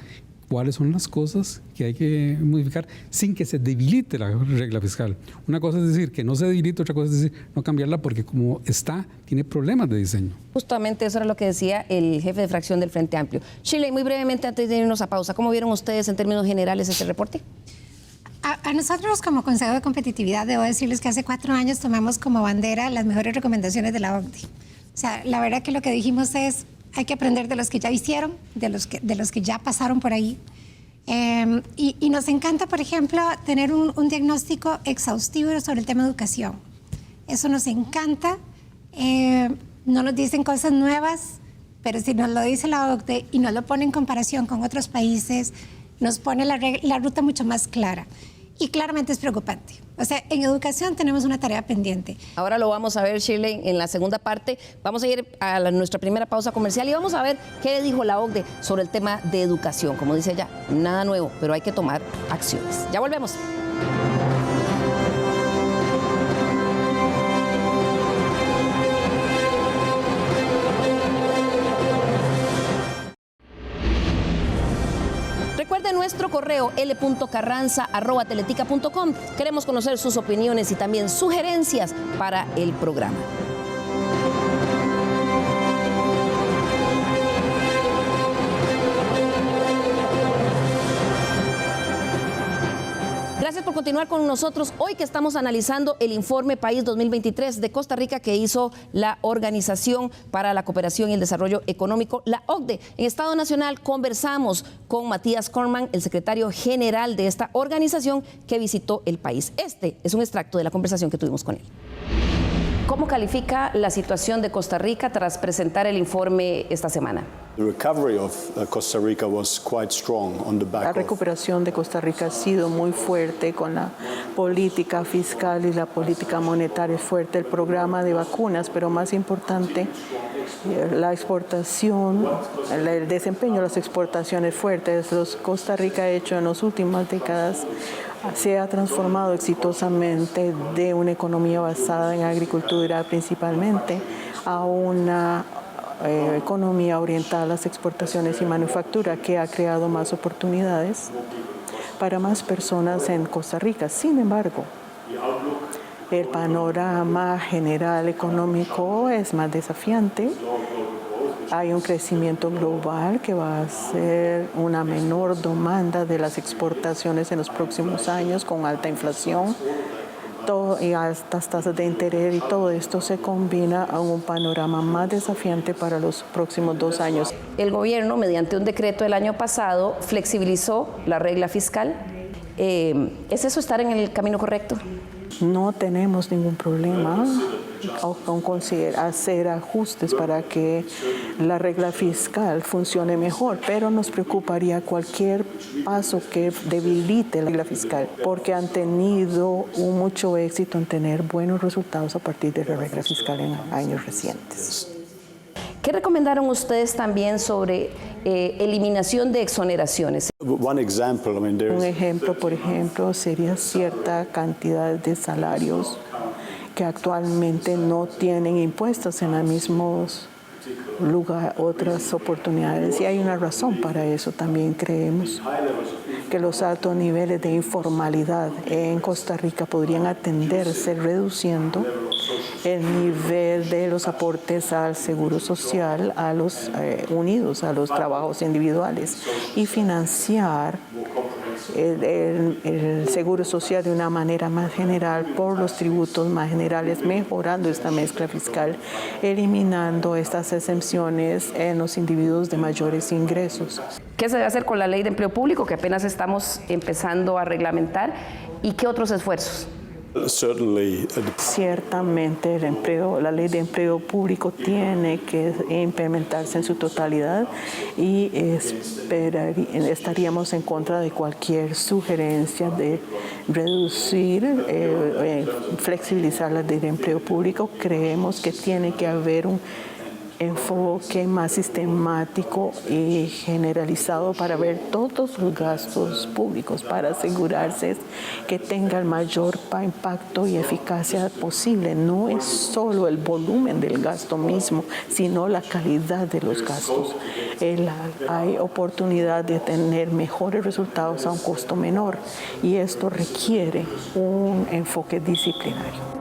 cuáles son las cosas que hay que modificar sin que se debilite la regla fiscal. Una cosa es decir que no se debilite, otra cosa es decir no cambiarla porque como está, tiene problemas de diseño. Justamente eso era lo que decía el jefe de fracción del Frente Amplio. Shirley, muy brevemente antes de irnos a pausa, ¿cómo vieron ustedes en términos generales este reporte? A nosotros como Consejo de Competitividad debo decirles que hace 4 años tomamos como bandera las mejores recomendaciones de la OCDE. O sea, la verdad que lo que dijimos es hay que aprender de los que ya hicieron, de los que ya pasaron por ahí. Y nos encanta, por ejemplo, tener un diagnóstico exhaustivo sobre el tema de educación. Eso nos encanta. No nos dicen cosas nuevas, pero si nos lo dice la OCDE y nos lo pone en comparación con otros países, nos pone la ruta mucho más clara. Y claramente es preocupante. O sea, en educación tenemos una tarea pendiente. Ahora lo vamos a ver, Shirley, en la segunda parte. Vamos a ir a nuestra primera pausa comercial y vamos a ver qué dijo la OCDE sobre el tema de educación. Como dice ella, nada nuevo, pero hay que tomar acciones. Ya volvemos. Recuerde nuestro correo l.carranza@teletica.com. Queremos conocer sus opiniones y también sugerencias para el programa. continuar con nosotros hoy que estamos analizando el informe País 2023 de Costa Rica que hizo la Organización para la Cooperación y el Desarrollo Económico, la OCDE. En Estado Nacional conversamos con Matías Corman, el secretario general de esta organización que visitó el país. Este es un extracto de la conversación que tuvimos con él. ¿Cómo califica la situación de Costa Rica tras presentar el informe esta semana? La recuperación de Costa Rica ha sido muy fuerte con la política fiscal y la política monetaria fuerte, el programa de vacunas, pero más importante, la exportación, el desempeño de las exportaciones fuertes. Costa Rica ha hecho en las últimas décadas, se ha transformado exitosamente de una economía basada en agricultura principalmente a una economía orientada a las exportaciones y manufactura que ha creado más oportunidades para más personas en Costa Rica. Sin embargo, el panorama general económico es más desafiante. Hay un crecimiento global que va a ser una menor demanda de las exportaciones en los próximos años con alta inflación y altas tasas de interés, y todo esto se combina a un panorama más desafiante para los próximos 2 años. El gobierno, mediante un decreto del año pasado, flexibilizó la regla fiscal. ¿Es eso estar en el camino correcto? No tenemos ningún problema con hacer ajustes para que la regla fiscal funcione mejor, pero nos preocuparía cualquier paso que debilite la regla fiscal, porque han tenido mucho éxito en tener buenos resultados a partir de la regla fiscal en años recientes. ¿Qué recomendaron ustedes también sobre eliminación de exoneraciones? Un ejemplo, por ejemplo, sería cierta cantidad de salarios que actualmente no tienen impuestos en los mismos lugar, otras oportunidades. Y hay una razón para eso. También creemos que los altos niveles de informalidad en Costa Rica podrían atenderse reduciendo el nivel de los aportes al seguro social a los unidos a los trabajos individuales y financiar el seguro social de una manera más general por los tributos más generales, mejorando esta mezcla fiscal, eliminando estas exenciones en los individuos de mayores ingresos. ¿Qué se debe hacer con la ley de empleo público que apenas estamos empezando a reglamentar y qué otros esfuerzos? Ciertamente la ley de empleo público tiene que implementarse en su totalidad y estaríamos en contra de cualquier sugerencia de reducir, flexibilizar la ley de empleo público. Creemos que tiene que haber un enfoque más sistemático y generalizado para ver todos los gastos públicos, para asegurarse que tenga el mayor impacto y eficacia posible. No es solo el volumen del gasto mismo, sino la calidad de los gastos. Hay oportunidad de tener mejores resultados a un costo menor y esto requiere un enfoque disciplinario.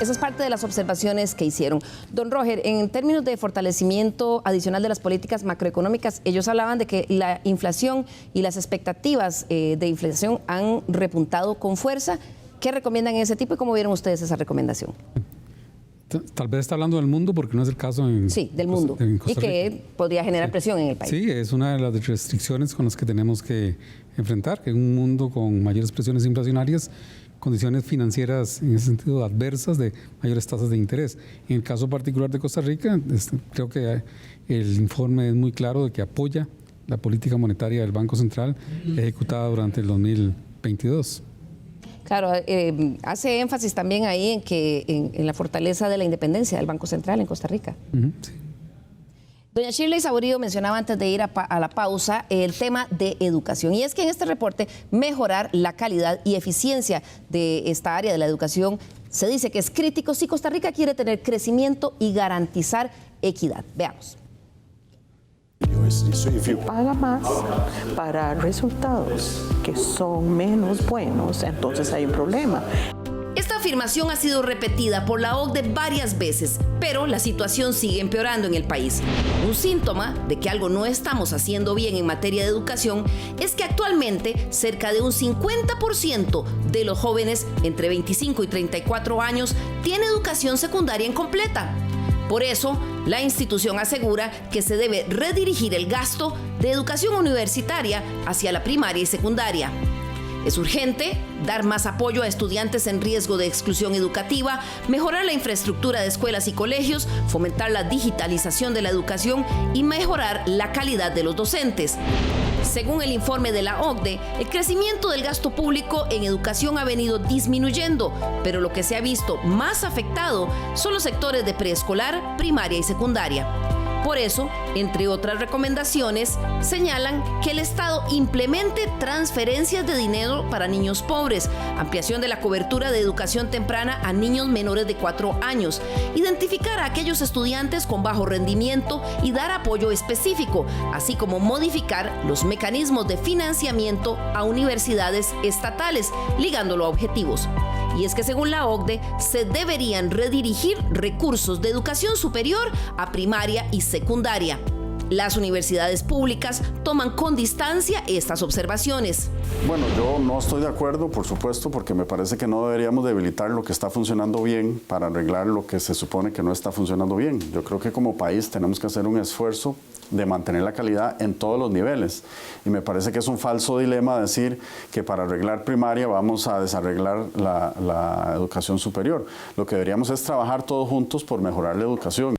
Esa es parte de las observaciones que hicieron. Don Roger, en términos de fortalecimiento adicional de las políticas macroeconómicas, ellos hablaban de que la inflación y las expectativas de inflación han repuntado con fuerza. ¿Qué recomiendan en ese tipo y cómo vieron ustedes esa recomendación? Tal vez está hablando del mundo porque no es el caso del mundo y que podría generar presión en el país. Sí, es una de las restricciones con las que tenemos que enfrentar, que en un mundo con mayores presiones inflacionarias, condiciones financieras en ese sentido adversas de mayores tasas de interés. En el caso particular de Costa Rica, creo que el informe es muy claro de que apoya la política monetaria del Banco Central ejecutada durante el 2022. Claro, hace énfasis también ahí en la fortaleza de la independencia del Banco Central en Costa Rica. Sí. Doña Shirley Saborío mencionaba antes de ir a la pausa el tema de educación. Y es que en este reporte, mejorar la calidad y eficiencia de esta área de la educación se dice que es crítico si Costa Rica quiere tener crecimiento y garantizar equidad. Veamos. Se paga más para resultados que son menos buenos, entonces hay un problema. Esta afirmación ha sido repetida por la OCDE varias veces, pero la situación sigue empeorando en el país. Un síntoma de que algo no estamos haciendo bien en materia de educación es que actualmente cerca de un 50% de los jóvenes entre 25 y 34 años tiene educación secundaria incompleta. Por eso, la institución asegura que se debe redirigir el gasto de educación universitaria hacia la primaria y secundaria. Es urgente dar más apoyo a estudiantes en riesgo de exclusión educativa, mejorar la infraestructura de escuelas y colegios, fomentar la digitalización de la educación y mejorar la calidad de los docentes. Según el informe de la OCDE, el crecimiento del gasto público en educación ha venido disminuyendo, pero lo que se ha visto más afectado son los sectores de preescolar, primaria y secundaria. Por eso, entre otras recomendaciones, señalan que el Estado implemente transferencias de dinero para niños pobres, ampliación de la cobertura de educación temprana a niños menores de 4 años, identificar a aquellos estudiantes con bajo rendimiento y dar apoyo específico, así como modificar los mecanismos de financiamiento a universidades estatales, ligándolo a objetivos. Y es que según la OCDE, se deberían redirigir recursos de educación superior a primaria y secundaria. Las universidades públicas toman con distancia estas observaciones. Bueno, yo no estoy de acuerdo, por supuesto, porque me parece que no deberíamos debilitar lo que está funcionando bien para arreglar lo que se supone que no está funcionando bien. Yo creo que como país tenemos que hacer un esfuerzo de mantener la calidad en todos los niveles. Y me parece que es un falso dilema decir que para arreglar primaria vamos a desarreglar la educación superior. Lo que deberíamos es trabajar todos juntos por mejorar la educación.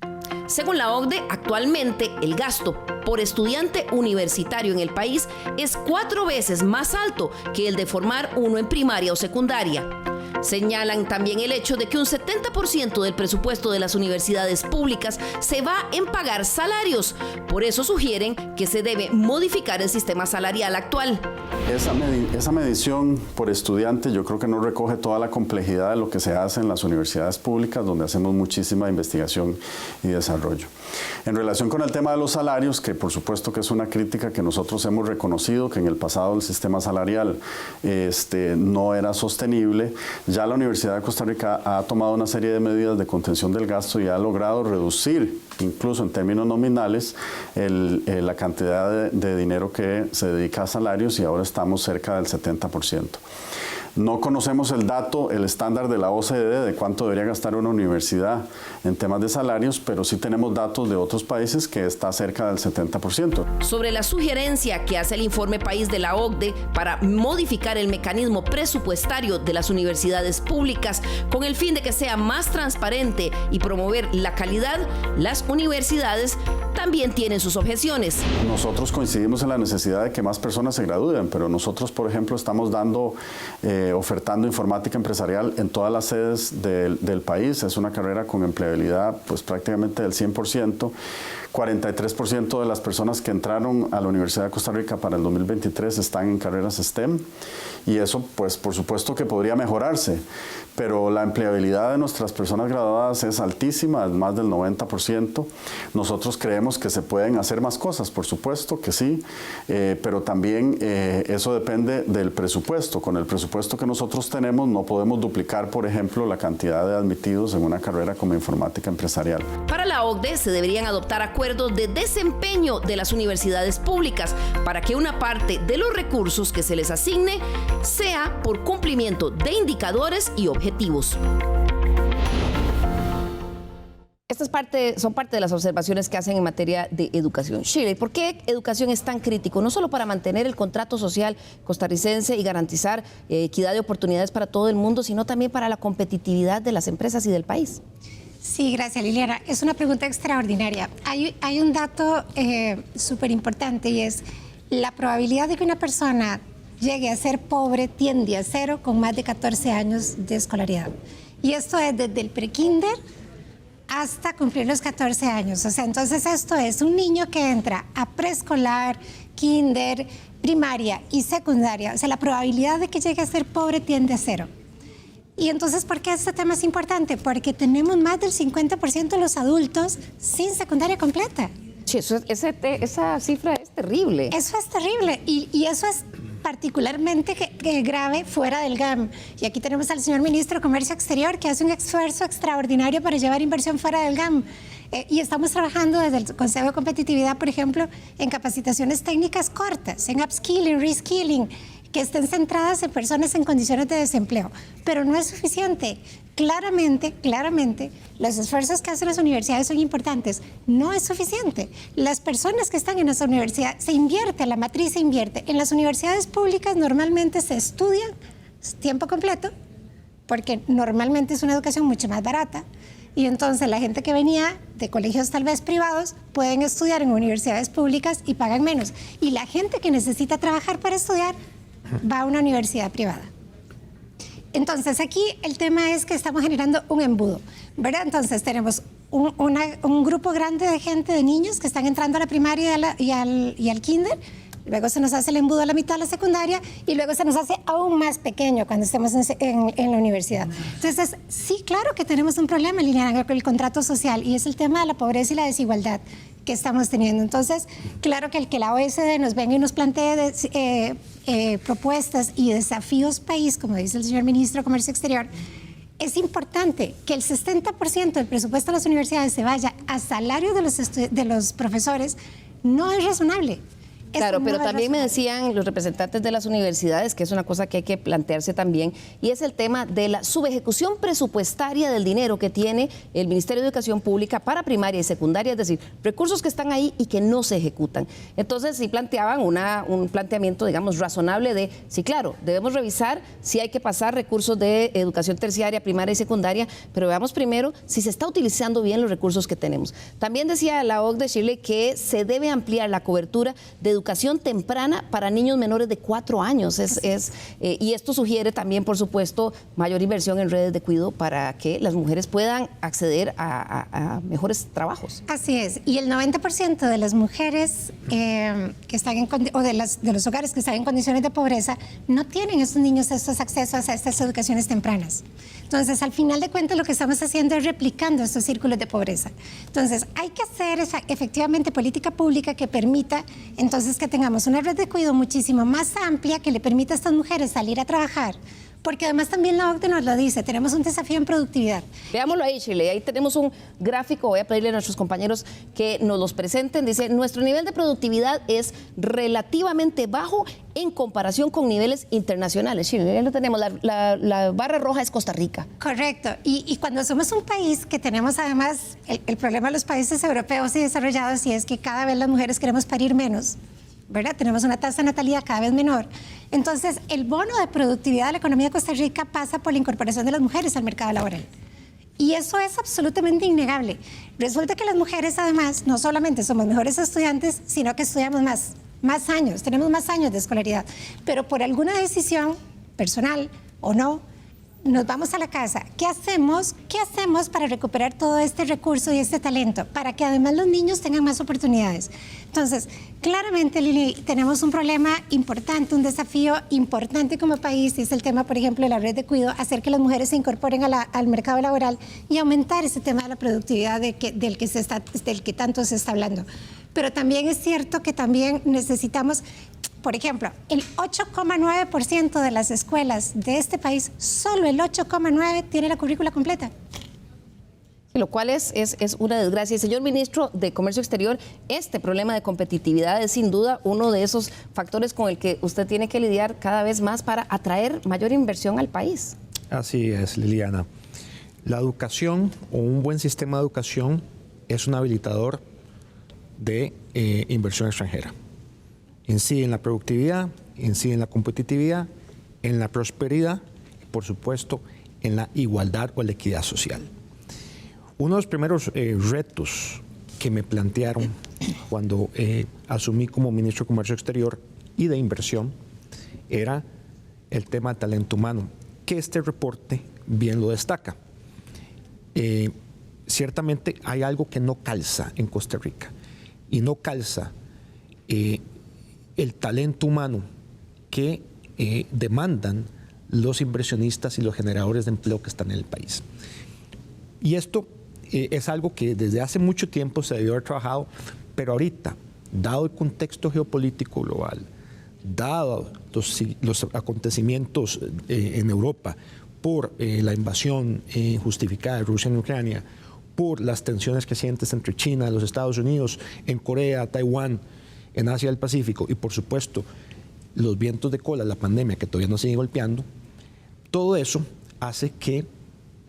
Según la OCDE, actualmente el gasto por estudiante universitario en el país es 4 veces más alto que el de formar uno en primaria o secundaria. Señalan también el hecho de que un 70% del presupuesto de las universidades públicas se va en pagar salarios. Por eso sugieren que se debe modificar el sistema salarial actual. Esa medición por estudiante yo creo que no recoge toda la complejidad de lo que se hace en las universidades públicas, donde hacemos muchísima investigación y desarrollo. En relación con el tema de los salarios, que por supuesto que es una crítica que nosotros hemos reconocido, que en el pasado el sistema salarial no era sostenible, ya la Universidad de Costa Rica ha tomado una serie de medidas de contención del gasto y ha logrado reducir, incluso en términos nominales, la cantidad de dinero que se dedica a salarios y ahora estamos cerca del 70%. No conocemos el dato, el estándar de la OCDE de cuánto debería gastar una universidad en temas de salarios, pero sí tenemos datos de otros países que está cerca del 70%. Sobre la sugerencia que hace el informe país de la OCDE para modificar el mecanismo presupuestario de las universidades públicas con el fin de que sea más transparente y promover la calidad, las universidades también tienen sus objeciones. Nosotros coincidimos en la necesidad de que más personas se gradúen, pero nosotros, por ejemplo, estamos ofertando informática empresarial en todas las sedes del país. Es una carrera con empleabilidad pues prácticamente del 100%. 43% de las personas que entraron a la Universidad de Costa Rica para el 2023 están en carreras STEM y eso pues por supuesto que podría mejorarse, pero la empleabilidad de nuestras personas graduadas es altísima, es más del 90%. Nosotros creemos que se pueden hacer más cosas, por supuesto que sí, pero también eso depende del presupuesto. Con el presupuesto que nosotros tenemos no podemos duplicar, por ejemplo, la cantidad de admitidos en una carrera como informática empresarial. Para la OCDE se deberían adoptar acuerdos de desempeño de las universidades públicas para que una parte de los recursos que se les asigne sea por cumplimiento de indicadores y objetivos. Estas son parte de las observaciones que hacen en materia de educación. Shirley, ¿por qué educación es tan crítico? No solo para mantener el contrato social costarricense y garantizar equidad de oportunidades para todo el mundo, sino también para la competitividad de las empresas y del país. Sí, gracias, Liliana. Es una pregunta extraordinaria. Hay un dato súper importante y es la probabilidad de que una persona llegue a ser pobre tiende a 0 con más de 14 años de escolaridad. Y esto es desde el prekinder hasta cumplir los 14 años. O sea, entonces esto es un niño que entra a preescolar, kinder, primaria y secundaria. O sea, la probabilidad de que llegue a ser pobre tiende a 0. Y entonces, ¿por qué este tema es importante? Porque tenemos más del 50% de los adultos sin secundaria completa. Sí, esa cifra es terrible. Eso es terrible y eso es particularmente grave fuera del GAM. Y aquí tenemos al señor ministro de Comercio Exterior, que hace un esfuerzo extraordinario para llevar inversión fuera del GAM. Y estamos trabajando desde el Consejo de Competitividad, por ejemplo, en capacitaciones técnicas cortas, en upskilling, reskilling, que estén centradas en personas en condiciones de desempleo. Pero no es suficiente. Claramente, los esfuerzos que hacen las universidades son importantes. No es suficiente. Las personas que están en esa universidad, se invierte, la matriz se invierte. En las universidades públicas normalmente se estudia tiempo completo, porque normalmente es una educación mucho más barata. Y entonces la gente que venía de colegios tal vez privados pueden estudiar en universidades públicas y pagan menos. Y la gente que necesita trabajar para estudiar va a una universidad privada. Entonces aquí el tema es que estamos generando un embudo, ¿verdad? Entonces tenemos un grupo grande de gente, de niños que están entrando a la primaria y al kinder. Luego se nos hace el embudo a la mitad de la secundaria y luego se nos hace aún más pequeño cuando estemos en la universidad. Entonces, sí, claro que tenemos un problema, Liliana, con el contrato social, y es el tema de la pobreza y la desigualdad que estamos teniendo. Entonces, claro que la OECD nos venga y nos plantee propuestas y desafíos país, como dice el señor ministro de Comercio Exterior, es importante que el 60% del presupuesto de las universidades se vaya a salario de los profesores. No es razonable. Claro, pero también me decían los representantes de las universidades que es una cosa que hay que plantearse también, y es el tema de la subejecución presupuestaria del dinero que tiene el Ministerio de Educación Pública para primaria y secundaria, es decir, recursos que están ahí y que no se ejecutan. Entonces sí planteaban un planteamiento, digamos, razonable de, sí, claro, debemos revisar si hay que pasar recursos de educación terciaria, primaria y secundaria, pero veamos primero si se está utilizando bien los recursos que tenemos. También decía la OCDE de Chile que se debe ampliar la cobertura de educación temprana para niños menores de 4 años. Y esto sugiere también, por supuesto, mayor inversión en redes de cuidado para que las mujeres puedan acceder a mejores trabajos. Así es. Y el 90% de las mujeres que están de los hogares que están en condiciones de pobreza no tienen estos niños estos accesos a estas educaciones tempranas. Entonces, al final de cuentas, lo que estamos haciendo es replicando estos círculos de pobreza. Entonces, hay que hacer efectivamente política pública que permita entonces que tengamos una red de cuidado muchísimo más amplia que le permita a estas mujeres salir a trabajar. Porque además también la OCDE nos lo dice, tenemos un desafío en productividad. Veámoslo ahí, Shirley, ahí tenemos un gráfico, voy a pedirle a nuestros compañeros que nos los presenten. Dice, nuestro nivel de productividad es relativamente bajo en comparación con niveles internacionales. Shirley, ahí lo tenemos, la barra roja es Costa Rica. Correcto, y cuando somos un país que tenemos además el problema de los países europeos y desarrollados, y es que cada vez las mujeres queremos parir menos, ¿verdad? Tenemos una tasa de natalidad cada vez menor. Entonces, el bono de productividad de la economía de Costa Rica pasa por la incorporación de las mujeres al mercado laboral. Y eso es absolutamente innegable. Resulta que las mujeres, además, no solamente somos mejores estudiantes, sino que estudiamos más años, tenemos más años de escolaridad. Pero por alguna decisión personal o no, nos vamos a la casa. ¿Qué hacemos para recuperar todo este recurso y este talento? Para que además los niños tengan más oportunidades. Entonces, claramente, Lili, tenemos un problema importante, un desafío importante como país, y es el tema, por ejemplo, de la red de cuidado, hacer que las mujeres se incorporen al mercado laboral y aumentar ese tema de la productividad del que tanto se está hablando. Pero también es cierto que también necesitamos, por ejemplo, el 8,9% de las escuelas de este país, solo el 8,9% tiene la currícula completa. Lo cual es una desgracia. Señor ministro de Comercio Exterior, este problema de competitividad es sin duda uno de esos factores con el que usted tiene que lidiar cada vez más para atraer mayor inversión al país. Así es, Liliana. La educación o un buen sistema de educación es un habilitador de inversión extranjera. Incide en la productividad, incide en la competitividad, en la prosperidad y, por supuesto, en la igualdad o la equidad social. Uno de los primeros retos que me plantearon cuando asumí como ministro de Comercio Exterior y de Inversión era el tema de talento humano, que este reporte bien lo destaca. Ciertamente hay algo que no calza en Costa Rica, y no calza el talento humano que demandan los inversionistas y los generadores de empleo que están en el país. Y esto es algo que desde hace mucho tiempo se debió haber trabajado, pero ahorita, dado el contexto geopolítico global, dado los acontecimientos en Europa por la invasión injustificada de Rusia en Ucrania, por las tensiones crecientes entre China y los Estados Unidos, en Corea, Taiwán, en Asia del Pacífico, y por supuesto los vientos de cola, la pandemia que todavía nos sigue golpeando, todo eso hace que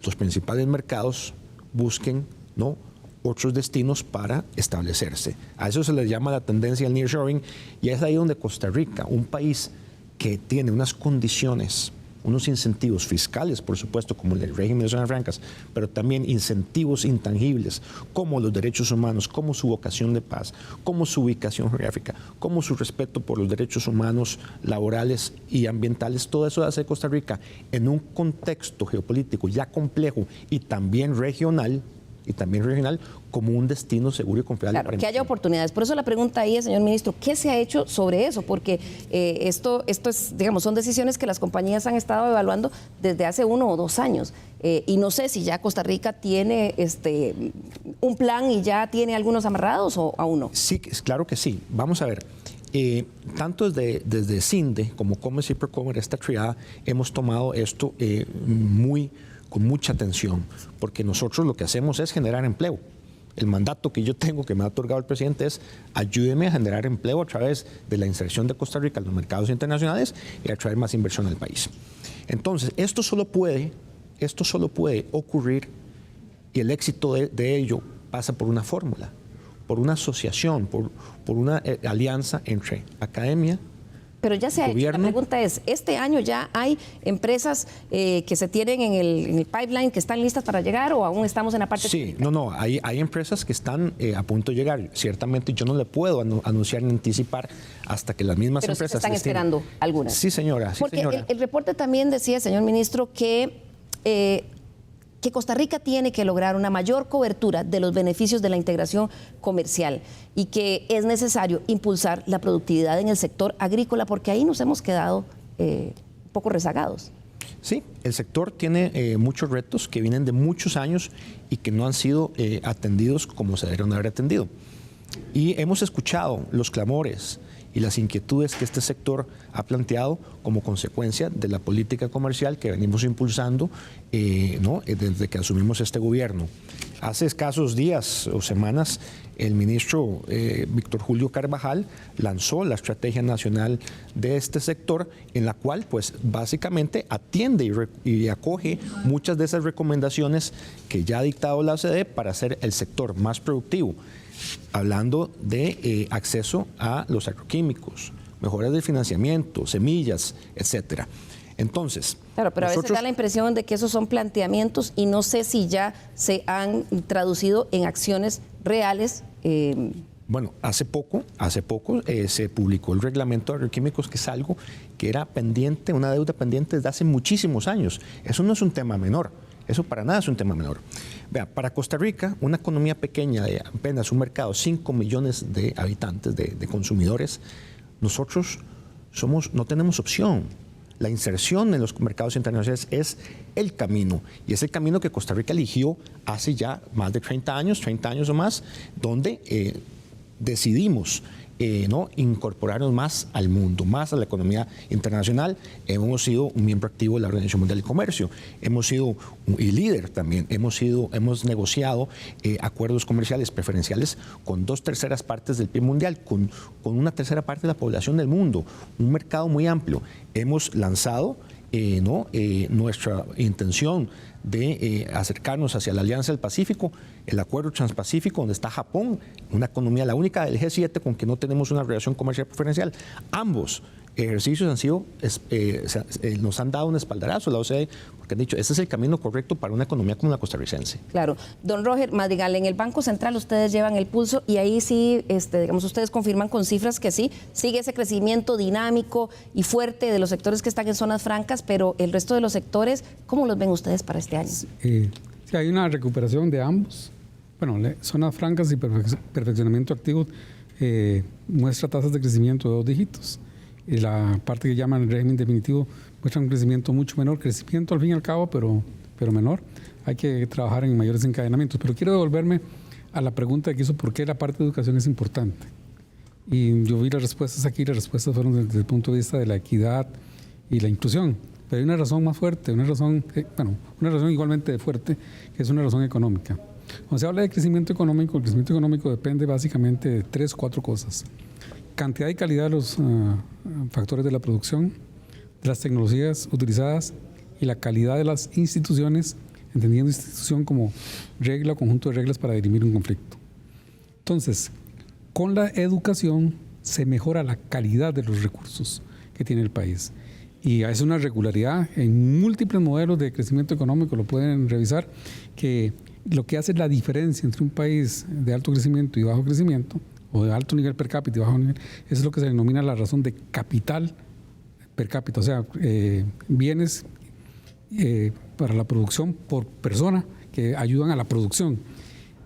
los principales mercados busquen, ¿no?, otros destinos para establecerse. A eso se le llama la tendencia al nearshoring, y es ahí donde Costa Rica, un país que tiene unas condiciones, unos incentivos fiscales, por supuesto, como el del régimen de zonas francas, pero también incentivos intangibles, como los derechos humanos, como su vocación de paz, como su ubicación geográfica, como su respeto por los derechos humanos laborales y ambientales. Todo eso hace Costa Rica en un contexto geopolítico ya complejo y también regional, como un destino seguro y confiable. Claro, que haya oportunidades. Por eso la pregunta ahí es, señor ministro, ¿qué se ha hecho sobre eso? Porque esto es, digamos, son decisiones que las compañías han estado evaluando desde hace 1 o 2 años. Y no sé si ya Costa Rica tiene un plan y ya tiene algunos amarrados o aún no. Sí, claro que sí. Vamos a ver. Tanto desde CINDE como Commerce y Procomer, esta triada, hemos tomado esto con mucha atención, porque nosotros lo que hacemos es generar empleo. El mandato que yo tengo, que me ha otorgado el presidente, es ayúdeme a generar empleo a través de la inserción de Costa Rica en los mercados internacionales y a traer más inversión al país. Entonces, esto solo puede ocurrir, y el éxito de ello pasa por una fórmula, por una asociación, por una alianza entre academia, pero ya se ha hecho. La pregunta es, ¿este año ya hay empresas que se tienen en el pipeline, que están listas para llegar, o aún estamos en la parte técnica? No, hay empresas que están a punto de llegar. Ciertamente yo no le puedo anunciar ni anticipar hasta que las mismas pero empresas... Pero están esperando algunas. Sí, señora. Sí, porque señora. El reporte también decía, señor ministro, que Costa Rica tiene que lograr una mayor cobertura de los beneficios de la integración comercial y que es necesario impulsar la productividad en el sector agrícola, porque ahí nos hemos quedado un poco rezagados. Sí, el sector tiene muchos retos que vienen de muchos años y que no han sido atendidos como se deberían haber atendido. Y hemos escuchado los clamores y las inquietudes que este sector ha planteado como consecuencia de la política comercial que venimos impulsando desde que asumimos este gobierno. Hace escasos días o semanas, el ministro Víctor Julio Carvajal lanzó la Estrategia Nacional de este sector, en la cual pues básicamente atiende y acoge muchas de esas recomendaciones que ya ha dictado la OCDE para hacer el sector más productivo. Hablando de acceso a los agroquímicos, mejoras de financiamiento, semillas, etcétera. Entonces, claro, pero a veces da la impresión de que esos son planteamientos y no sé si ya se han traducido en acciones reales. Bueno, hace poco se publicó el reglamento de agroquímicos, que es algo que era pendiente, una deuda pendiente desde hace muchísimos años. Eso no es un tema menor. Eso para nada es un tema menor. Vea, para Costa Rica, una economía pequeña de apenas un mercado, 5 millones de habitantes, de consumidores, nosotros no tenemos opción. La inserción en los mercados internacionales es el camino, y es el camino que Costa Rica eligió hace ya más de 30 años o más, donde decidimos incorporarnos más al mundo, más a la economía internacional. Hemos sido un miembro activo de la Organización Mundial del Comercio, hemos sido líder también, hemos negociado acuerdos comerciales preferenciales con 2/3 partes del PIB mundial, con 1/3 parte de la población del mundo, un mercado muy amplio. Hemos lanzado nuestra intención de acercarnos hacia la Alianza del Pacífico, el Acuerdo Transpacífico, donde está Japón, una economía, la única del G7 con que no tenemos una relación comercial preferencial. Ambos ejercicios nos han dado un espaldarazo a la OCDE, porque han dicho, este es el camino correcto para una economía como la costarricense. Claro. Don Roger Madrigal, en el Banco Central ustedes llevan el pulso y ahí sí, ustedes confirman con cifras que sí, sigue ese crecimiento dinámico y fuerte de los sectores que están en zonas francas, pero el resto de los sectores, ¿cómo los ven ustedes para este año? Sí, hay una recuperación de ambos. Bueno, zonas francas y perfeccionamiento activo muestra tasas de crecimiento de 2 dígitos. Y la parte que llaman el régimen definitivo muestra un crecimiento mucho menor, crecimiento al fin y al cabo, pero menor. Hay que trabajar en mayores encadenamientos. Pero quiero devolverme a la pregunta que hizo por qué la parte de educación es importante. Y yo vi las respuestas aquí, las respuestas fueron desde el punto de vista de la equidad y la inclusión. Pero hay una razón más fuerte, una razón igualmente fuerte, que es una razón económica. Cuando se habla de crecimiento económico, el crecimiento económico depende básicamente de 3 o 4 cosas. Cantidad y calidad de los factores de la producción, de las tecnologías utilizadas y la calidad de las instituciones, entendiendo institución como regla o conjunto de reglas para dirimir un conflicto. Entonces, con la educación se mejora la calidad de los recursos que tiene el país. Y es una regularidad en múltiples modelos de crecimiento económico, lo pueden revisar, que lo que hace la diferencia entre un país de alto crecimiento y bajo crecimiento, o de alto nivel per cápita y bajo nivel, es lo que se denomina la razón de capital per cápita, o sea, bienes para la producción por persona que ayudan a la producción.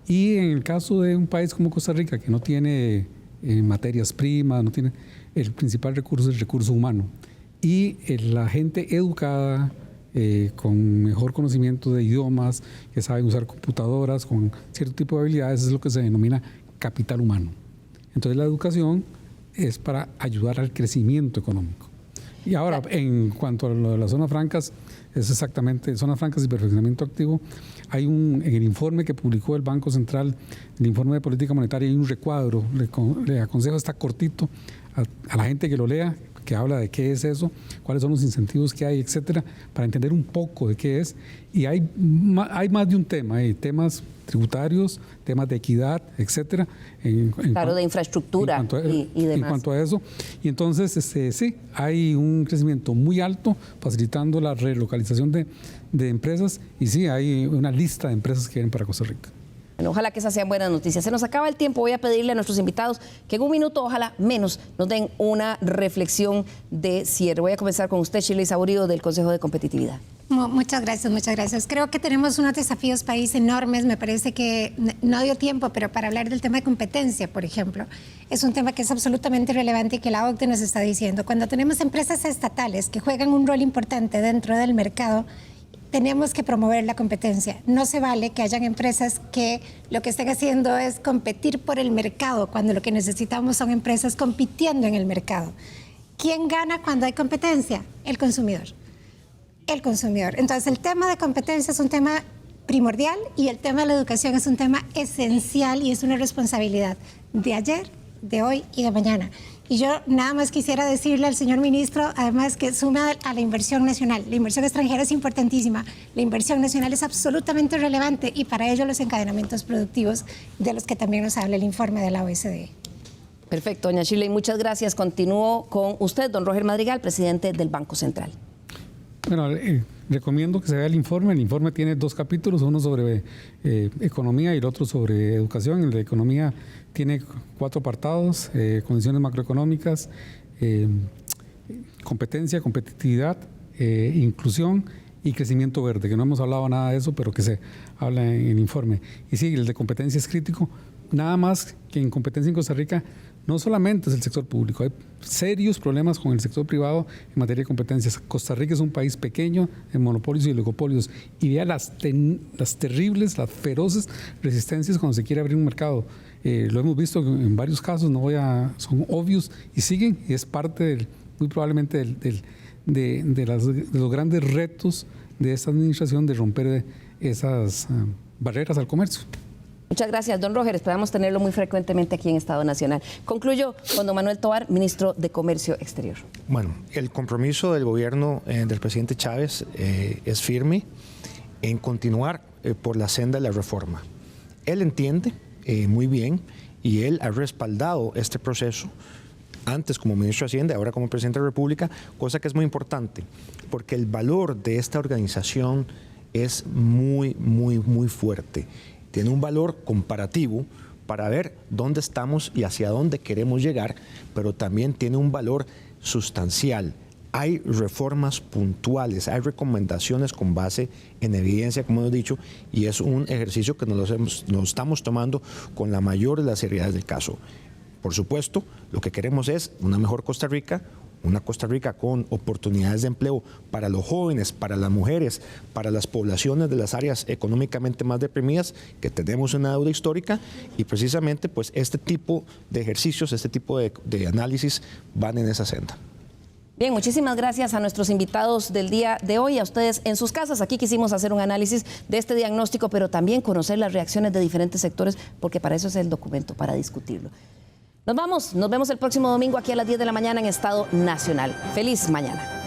Y en el caso de un país como Costa Rica, que no tiene materias primas, no tiene, el principal recurso es el recurso humano. Y la gente educada, con mejor conocimiento de idiomas, que saben usar computadoras, con cierto tipo de habilidades, es lo que se denomina capital humano. Entonces la educación es para ayudar al crecimiento económico. Y ahora, en cuanto a lo de las zonas francas, es exactamente zonas francas y perfeccionamiento activo. Hay en el informe que publicó el Banco Central, el informe de política monetaria, hay un recuadro, le aconsejo, está cortito, a la gente que lo lea, que habla de qué es eso, cuáles son los incentivos que hay, etcétera, para entender un poco de qué es. Y hay más de un tema, hay temas tributarios, temas de equidad, etcétera. Claro, de infraestructura y demás. En cuanto a eso. Y entonces, sí, hay un crecimiento muy alto, facilitando la relocalización de empresas, y sí, hay una lista de empresas que vienen para Costa Rica. Bueno, ojalá que esas sean buenas noticias. Se nos acaba el tiempo. Voy a pedirle a nuestros invitados que en un minuto, ojalá menos, nos den una reflexión de cierre. Voy a comenzar con usted, Shirley Saborío, del Consejo de Competitividad. Muchas gracias, muchas gracias. Creo que tenemos unos desafíos país enormes. Me parece que no dio tiempo, pero para hablar del tema de competencia, por ejemplo, es un tema que es absolutamente relevante y que la OCDE nos está diciendo. Cuando tenemos empresas estatales que juegan un rol importante dentro del mercado, tenemos que promover la competencia. No se vale que hayan empresas que lo que estén haciendo es competir por el mercado, cuando lo que necesitamos son empresas compitiendo en el mercado. ¿Quién gana cuando hay competencia? El consumidor. El consumidor. Entonces, el tema de competencia es un tema primordial y el tema de la educación es un tema esencial y es una responsabilidad de ayer, de hoy y de mañana. Y yo nada más quisiera decirle al señor ministro, además, que suma a la inversión nacional. La inversión extranjera es importantísima, la inversión nacional es absolutamente relevante y para ello los encadenamientos productivos de los que también nos habla el informe de la OSDE. Perfecto, doña Shirley, muchas gracias. Continúo con usted, don Roger Madrigal, presidente del Banco Central. Bueno, recomiendo que se vea el informe. El informe tiene 2 capítulos, uno sobre economía y el otro sobre educación. El de economía tiene 4 apartados: condiciones macroeconómicas, competencia, competitividad, inclusión y crecimiento verde, que no hemos hablado nada de eso, pero que se habla en el informe. Y sí, el de competencia es crítico. Nada más que en competencia en Costa Rica no solamente es el sector público, hay serios problemas con el sector privado en materia de competencias. Costa Rica es un país pequeño en monopolios y oligopolios y vea las terribles, las feroces resistencias cuando se quiere abrir un mercado. Lo hemos visto en varios casos, son obvios y siguen, y es parte muy probablemente de los grandes retos de esta administración, de romper esas barreras al comercio. Muchas gracias, don Roger. Esperamos tenerlo muy frecuentemente aquí en Estado Nacional. Concluyo con don Manuel Tovar, ministro de Comercio Exterior. Bueno, el compromiso del gobierno del presidente Chávez es firme en continuar por la senda de la reforma. Él entiende muy bien y él ha respaldado este proceso antes como ministro de Hacienda, ahora como presidente de la República, cosa que es muy importante, porque el valor de esta organización es muy, muy, muy fuerte. Tiene un valor comparativo para ver dónde estamos y hacia dónde queremos llegar, pero también tiene un valor sustancial. Hay reformas puntuales, hay recomendaciones con base en evidencia, como hemos dicho, y es un ejercicio que nos estamos tomando con la mayor de las seriedades del caso. Por supuesto, lo que queremos es una mejor Costa Rica, una Costa Rica con oportunidades de empleo para los jóvenes, para las mujeres, para las poblaciones de las áreas económicamente más deprimidas, que tenemos una deuda histórica, y precisamente pues este tipo de ejercicios, este tipo de análisis van en esa senda. Bien, muchísimas gracias a nuestros invitados del día de hoy, a ustedes en sus casas. Aquí quisimos hacer un análisis de este diagnóstico, pero también conocer las reacciones de diferentes sectores, porque para eso es el documento, para discutirlo. Nos vamos, nos vemos el próximo domingo aquí a las 10 de la mañana en Estado Nacional. Feliz mañana.